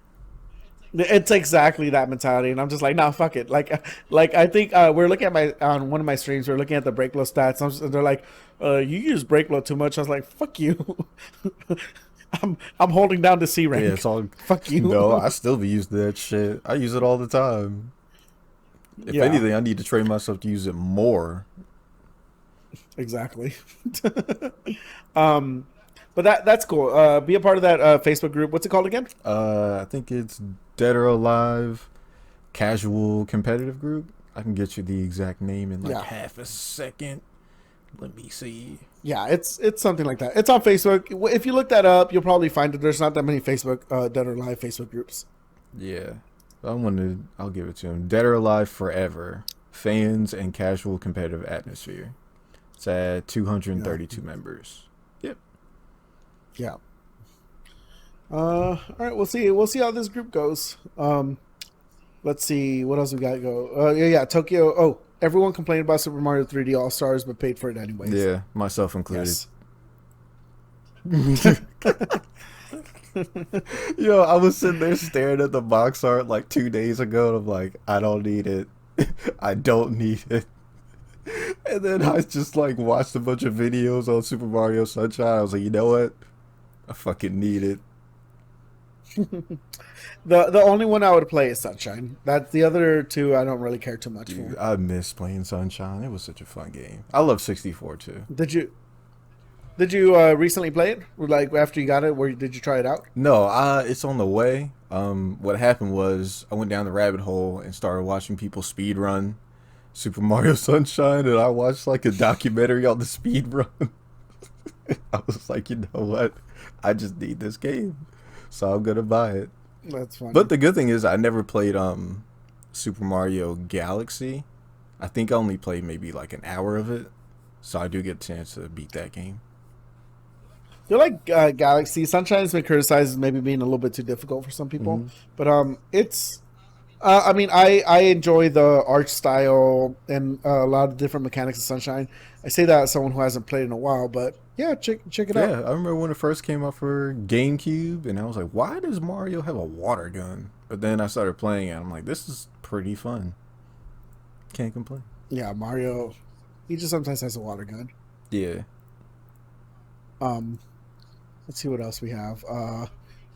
It's exactly that mentality, and I'm just like, nah, fuck it. Like I think we're looking at on one of my streams, we're looking at the break blow stats, and they're like, you use break blow too much. I was like, fuck you. I'm holding down the C rank.
Yeah, it's all
Fuck you.
No, I still be using that shit. I use it all the time. If
Yeah.
anything, I need to train myself to use it more.
Exactly. But that's cool. Be a part of that Facebook group. What's it called again?
I think it's Dead or Alive Casual Competitive Group. I can get you the exact name in like half a second. Let me see.
Yeah, it's something like that. It's on Facebook. If you look that up, you'll probably find that there's not that many Facebook Dead or Alive Facebook groups.
Yeah, I'll give it to him. Dead or Alive Forever. Fans and casual competitive atmosphere. It's at
Yeah,
232 members. Yep.
yeah. All right, we'll see. We'll see how this group goes. Let's see what else we got. Go. Yeah. Tokyo. Oh, everyone complained about Super Mario 3D All Stars, but paid for it anyways.
Yeah, myself included.
Yes.
Yo, I was sitting there staring at the box art like 2 days ago, and I'm like, I don't need it. I don't need it. And then I just like watched a bunch of videos on Super Mario Sunshine. I was like, you know what? I fucking need it.
The only one I would play is Sunshine. That's the other two I don't really care too much
Dude,
for.
I miss playing Sunshine. It was such a fun game. I love 64 too.
Did you recently play it? Like after you got it, did you try it out?
No, it's on the way. What happened was I went down the rabbit hole and started watching people speed run Super Mario Sunshine, and I watched like a documentary on the speed run. I was like, you know what? I just need this game, so I'm gonna buy it.
That's funny.
But the good thing is, I never played Super Mario Galaxy. I think I only played maybe like an hour of it, so I do get a chance to beat that game.
You're like Galaxy. Sunshine's been criticized as maybe being a little bit too difficult for some people,
Hmm.
but it's. I mean, I enjoy the art style and a lot of different mechanics of Sunshine. I say that as someone who hasn't played in a while, but yeah, check it
Yeah,
out.
I remember when it first came out for GameCube, and I was like, why does Mario have a water gun? But then I started playing it, and I'm like, this is pretty fun. Can't complain.
Yeah, Mario. He just sometimes has a water gun.
Yeah.
Um, let's see what else we have.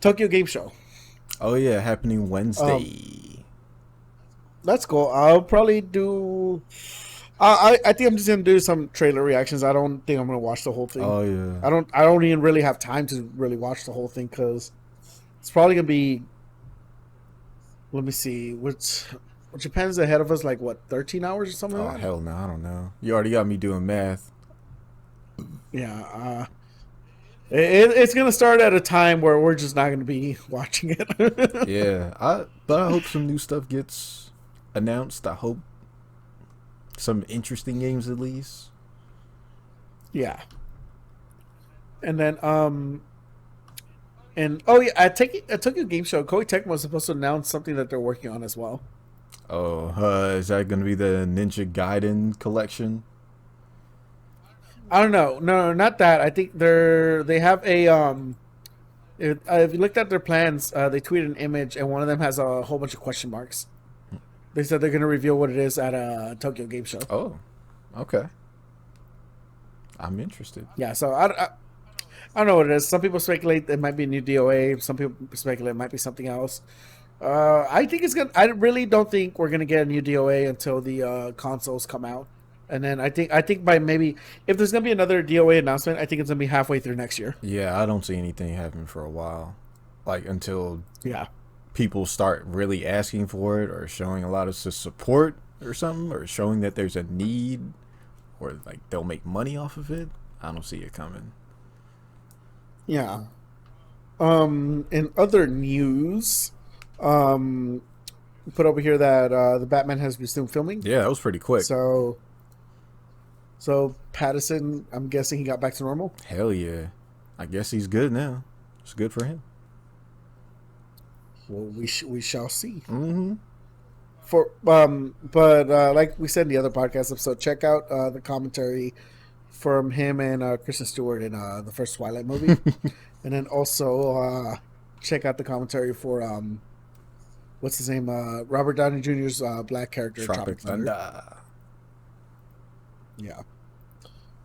Tokyo Game Show.
Oh, yeah, happening
Um,
Wednesday.
that's cool. I'll probably do. I think I'm just gonna do some trailer reactions. I don't think I'm gonna watch the whole thing.
Oh, yeah.
I don't even really have time to really watch the whole thing because it's probably gonna be. Let me see, which Japan's ahead of us, like what, 13 hours or something
Oh,
like that.
hell no, I don't know. You already got me doing math.
Yeah. It's gonna start at a time where we're just not gonna be watching it.
Yeah, but I hope some new stuff gets announced. I hope some interesting games at least.
Yeah. And then and oh yeah, at Tokyo Game Show, Koei Tecmo was supposed to announce something that they're working on as well.
Oh, is that gonna be the Ninja Gaiden collection?
I don't know. No, not that. I think they have a if you looked at their plans, they tweeted an image and one of them has a whole bunch of question marks. They said they're going to reveal what it is at a Tokyo Game Show.
Oh, okay. I'm interested.
Yeah, so I don't know what it is. Some people speculate it might be a new DOA. Some people speculate it might be something else. I think it's gonna. I really don't think we're gonna get a new DOA until the consoles come out, and then I think by maybe if there's gonna be another DOA announcement, I think it's gonna be halfway through next year.
Yeah, I don't see anything happening for a while. Like until
Yeah,
people start really asking for it or showing a lot of support or something or showing that there's a need or like they'll make money off of it. I don't see it coming.
yeah. In other news, put over here that the Batman has resumed filming.
Yeah, that was pretty quick.
So Patterson, I'm guessing he got back to normal.
Hell yeah. I guess he's good now. It's good for him.
Well, we shall see.
Mm-hmm.
But like we said in the other podcast episode, check out the commentary from him and Kristen Stewart in the first Twilight movie, and then also check out the commentary for what's his name, Robert Downey Jr.'s black character,
Tropic
Thunder.
Thunder.
Yeah,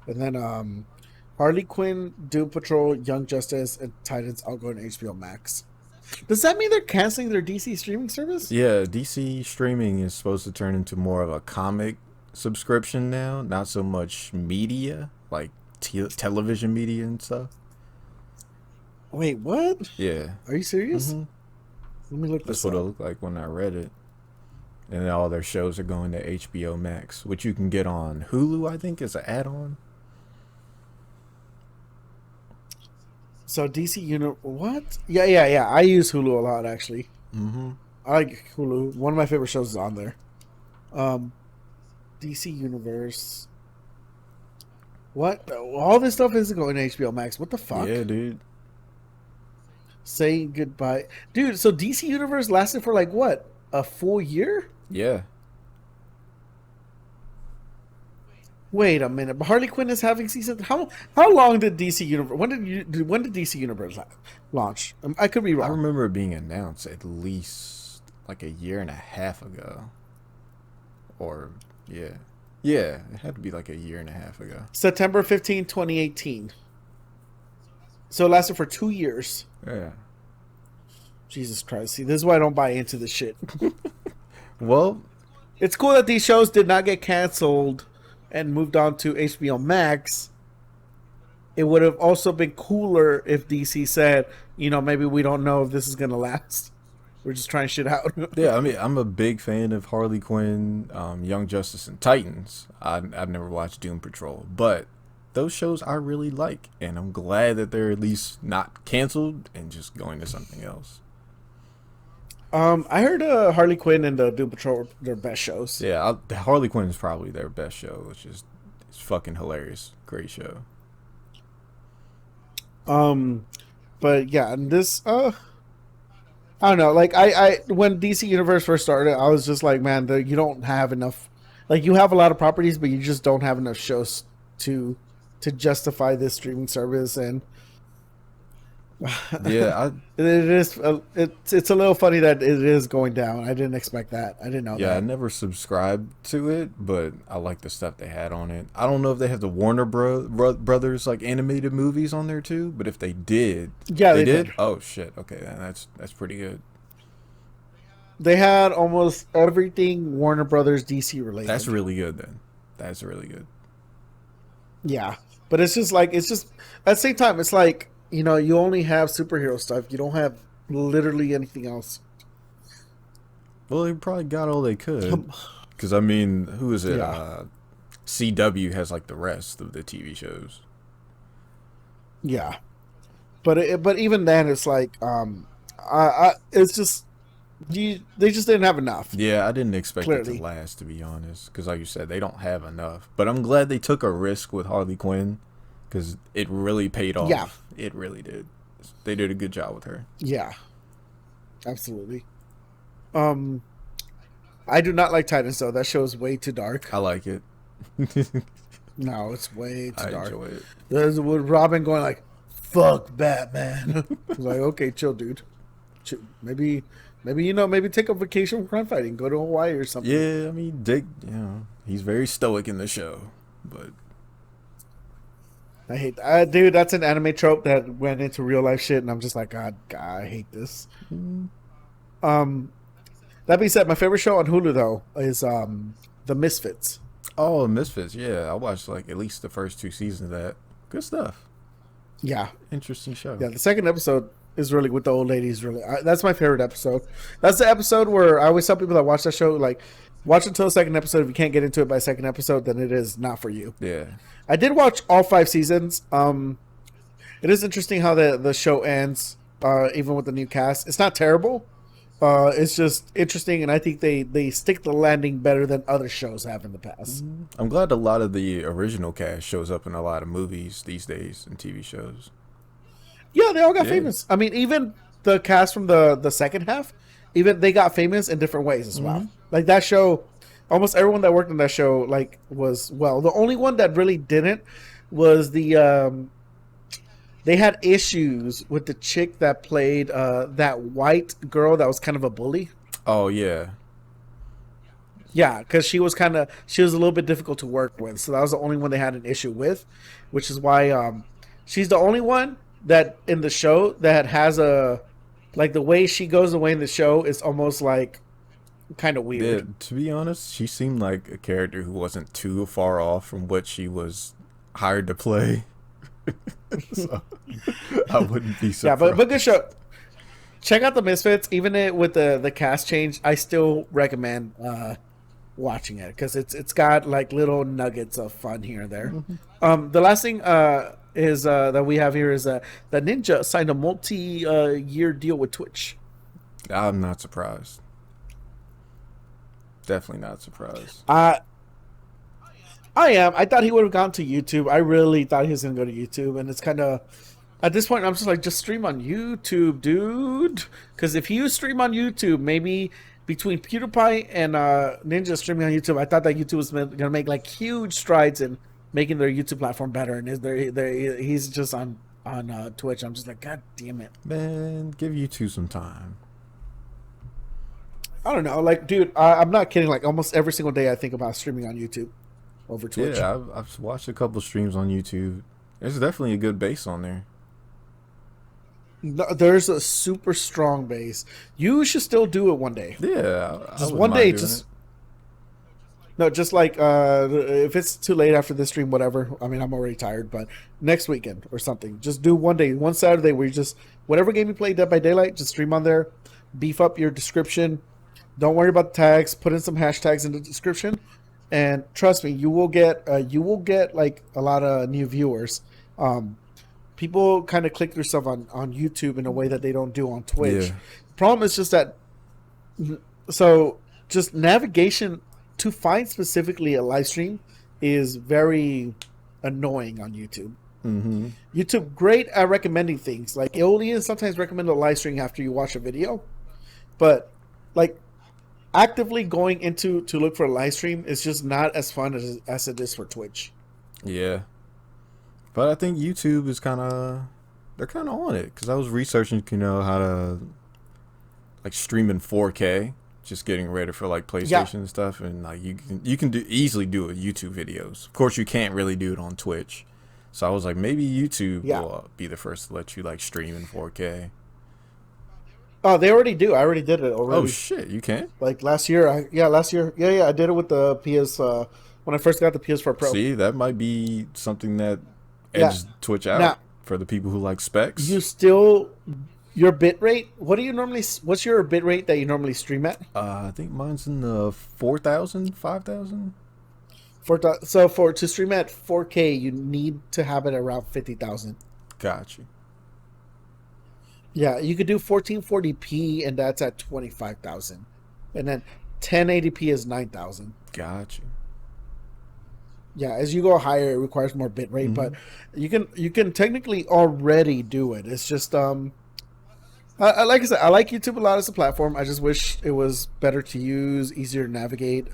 and then Harley Quinn, Doom Patrol, Young Justice, and Titans all going to HBO Max. Does that mean they're canceling their DC streaming service?
Yeah, DC streaming is supposed to turn into more of a comic subscription now, not so much media, like television media and stuff.
Wait, what?
Yeah.
Are you serious?
Mhm.
Let me look
That's
this
what it
up.
looked like when I read it. And all their shows are going to HBO Max, which you can get on Hulu, I think, as an add-on.
So DC what? Yeah. I use Hulu a lot actually.
Mm-hmm.
I like Hulu. One of my favorite shows is on there. Um, DC Universe. What? All this stuff isn't going to HBO Max. What the fuck?
Yeah, dude.
Saying goodbye, dude. So DC Universe lasted for like what? A full year?
Yeah.
Wait a minute. But Harley Quinn is having season. How long did DC Universe? When did DC Universe launch? I could be
I
wrong.
remember it being announced at least like a year and a half ago. Or yeah. Yeah, it had to be like a year and a half ago.
September 15, 2018. So it lasted for 2 years.
Yeah.
Jesus Christ. See, this is why I don't buy into this shit.
Well,
It's cool that these shows did not get canceled and moved on to HBO Max. It would have also been cooler if DC said, maybe we don't know if this is going to last. We're just trying shit out.
yeah, I mean, I'm a big fan of Harley Quinn, Young Justice, and Titans. I've never watched Doom Patrol, but those shows I really like, and I'm glad that they're at least not canceled and just going to something else.
I heard Harley Quinn and Doom Patrol were their best shows.
Yeah, Harley Quinn is probably their best show. It's fucking hilarious. Great show.
But yeah, and this, I don't know. Like I when DC Universe first started, I was just like, man, you don't have enough. Like you have a lot of properties, but you just don't have enough shows to justify this streaming service. And
Yeah,
it is. It's a little funny that it is going down. I didn't expect that. I didn't know.
I
that.
never subscribed to it, but I like the stuff they had on it. I don't know if they have the Warner Brothers like animated movies on there too, but if they did,
Yeah, they
did.
did.
Oh shit! Okay, then that's pretty good.
They had almost everything Warner Brothers DC related.
That's really good then. That's really good.
Yeah, but it's just at the same time, it's like you only have superhero stuff. You don't have literally anything else.
Well, they probably got all they could. Because I mean, who is it?
Yeah.
CW has like the rest of the TV shows.
Yeah, but even then, it's like it's just they just didn't have enough.
Yeah, I didn't expect it
Clearly.
to last, to be honest. Because like you said, they don't have enough. But I'm glad they took a risk with Harley Quinn. Because it really paid off.
Yeah.
It really did. They did a good job with her.
Yeah, absolutely. I do not like Titans though. That show is way too dark.
I like it.
No, it's way too
I
dark.
enjoy it.
There's with Robin going like, "Fuck Batman." I was like, okay, chill, dude. Chill. Maybe take a vacation from crime fighting. Go to Hawaii or something.
Yeah, I mean, Dick, he's very stoic in the show. But
I hate that. Dude, that's an anime trope that went into real life shit, and I'm just like, God, I hate this. That being said, my favorite show on Hulu though is The Misfits.
oh, Misfits, yeah. I watched like at least the first 2 seasons of that. Good stuff.
Yeah,
Interesting show.
yeah. The second episode is really with the old ladies. Really, that's my favorite episode. That's the episode where I always tell people that watch that show, like, watch until the second episode. If you can't get into it by second episode, then it is not for you.
Yeah.
I did watch all 5 seasons. It is interesting how the show ends, even with the new cast. It's not terrible. It's just interesting, and I think they stick the landing better than other shows have in the past.
I'm glad a lot of the original cast shows up in a lot of movies these days and TV shows.
Yeah, they all got
Yeah.
famous. I mean, even the cast from the second half, even they got famous in different ways as well. Like that show, almost everyone that worked on that show was the only one that really didn't was the they had issues with the chick that played that white girl that was kind of a bully.
Oh, yeah.
Yeah, because she was a little bit difficult to work with, so that was the only one they had an issue with, which is why she's the only one that in the show that has the way she goes away in the show is almost like kind of weird.
Yeah, to be honest, she seemed like a character who wasn't too far off from what she was hired to play. So I wouldn't be surprised.
Yeah, but good show. Check out the Misfits. Even with the cast change, I still recommend watching it because it's got like little nuggets of fun here and there. The last thing is that we have here is that Ninja signed a multi-year deal with Twitch.
I'm not surprised. Definitely not surprised.
I am. I thought he would have gone to YouTube. I really thought he was gonna go to YouTube, and it's kind of at this point I'm just like, just stream on YouTube, dude. Because if you stream on YouTube, maybe between PewDiePie and Ninja streaming on YouTube, I thought that YouTube was gonna make like huge strides in making their YouTube platform better. And he's just on Twitch. I'm just like, God damn it,
Man, give you two some time.
I don't know. Like, dude, I'm not kidding. Like, almost every single day I think about streaming on YouTube over Twitch.
Yeah, I've watched a couple streams on YouTube. There's definitely a good base on there.
No, there's a super strong base. You should still do it one day.
Yeah, I
Just
wouldn't
one
mind
day,
doing
just
it.
no, just like if it's too late after this stream, whatever. I mean, I'm already tired, but next weekend or something, just do one day, one Saturday where you just whatever game you play Dead by Daylight, just stream on there, beef up your description. Don't worry about the tags. Put in some hashtags in the description, and trust me, you will get like a lot of new viewers. People kind of click through stuff on YouTube in a way that they don't do on Twitch.
Yeah.
The problem is just that, so just navigation to find specifically a live stream is very annoying on YouTube.
Mm-hmm.
YouTube great at recommending things. Like it only is sometimes recommend a live stream after you watch a video, but like actively going into to look for a live stream is just not as fun as it is for Twitch.
Yeah. But I think YouTube is they're kind of on it because I was researching, how to like stream in 4K, just getting ready for like PlayStation and stuff, and like you can easily do it with YouTube videos. Of course, you can't really do it on Twitch, so I was like, maybe YouTube will be the first to let you like stream in 4K.
Oh, they already do. I already did it already.
Oh shit, you can?
Like last year, I did it with the PS when I first got the PS4 Pro.
See, that might be something that edges Twitch out now, for the people who like specs.
You still your bit rate? What's your bit rate that you normally stream at?
I think mine's in the 4,000, 5,000.
So to stream at 4K, you need to have it around 50,000.
Got you.
Yeah, you could do 1440p, and that's at 25,000, and then 1080p is 9,000.
Got you.
Yeah, as you go higher, it requires more bit rate, but you can technically already do it. It's just like I said, I like YouTube a lot as a platform. I just wish it was better to use, easier to navigate.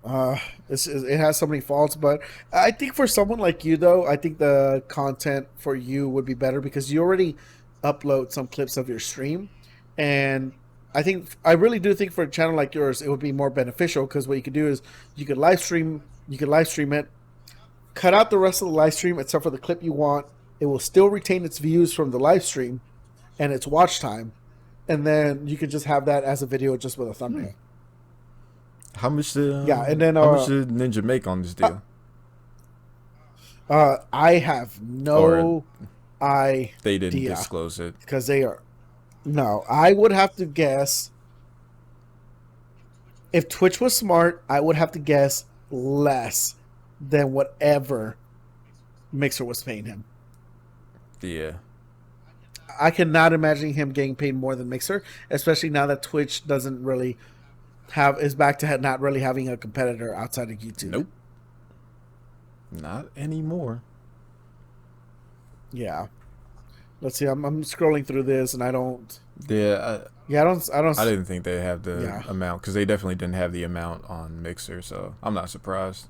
It has so many faults, but I think for someone like you, though, I think the content for you would be better because you already upload some clips of your stream, and I really do think for a channel like yours, it would be more beneficial because what you could do is you could live stream it, cut out the rest of the live stream except for the clip you want. It will still retain its views from the live stream and its watch time, and then you could just have that as a video just with a thumbnail.
How much did
how
much did Ninja make on this deal?
I have no idea.
They didn't disclose it
because they are. No, I would have to guess. If Twitch was smart, I would have to guess less than whatever Mixer was paying him.
Yeah.
I cannot imagine him getting paid more than Mixer, especially now that Twitch doesn't really is back to not really having a competitor outside of YouTube.
Nope. Not anymore.
Yeah. Let's see. I'm scrolling through this, and I don't.
Yeah.
I don't.
I didn't think they have the amount because they definitely didn't have the amount on Mixer, so I'm not surprised.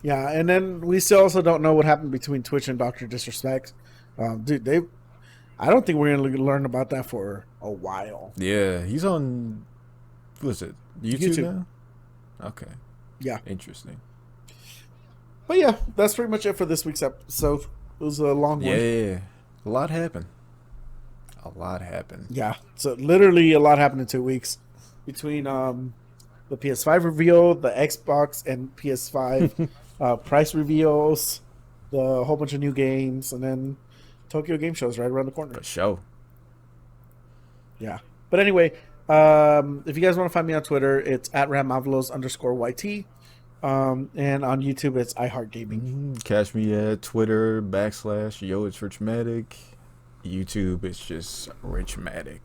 Yeah, and then we still also don't know what happened between Twitch and Dr. Disrespect. Dude, I don't think we're gonna learn about that for a while.
Yeah, he's on. What is it? YouTube now? Okay.
Yeah.
Interesting.
But yeah, that's pretty much it for this week's episode. It was a long one.
Yeah. A lot happened.
Yeah. So literally a lot happened in 2 weeks. Between the PS5 reveal, the Xbox and PS5 price reveals, the whole bunch of new games, and then Tokyo Game Show is right around the corner.
For sure.
Yeah. But anyway, if you guys want to find me on Twitter, it's at @ramavalos_YT. And on YouTube, it's iHeart Gaming.
Catch me at Twitter / Yo, it's Richmatic. YouTube, it's just Richmatic.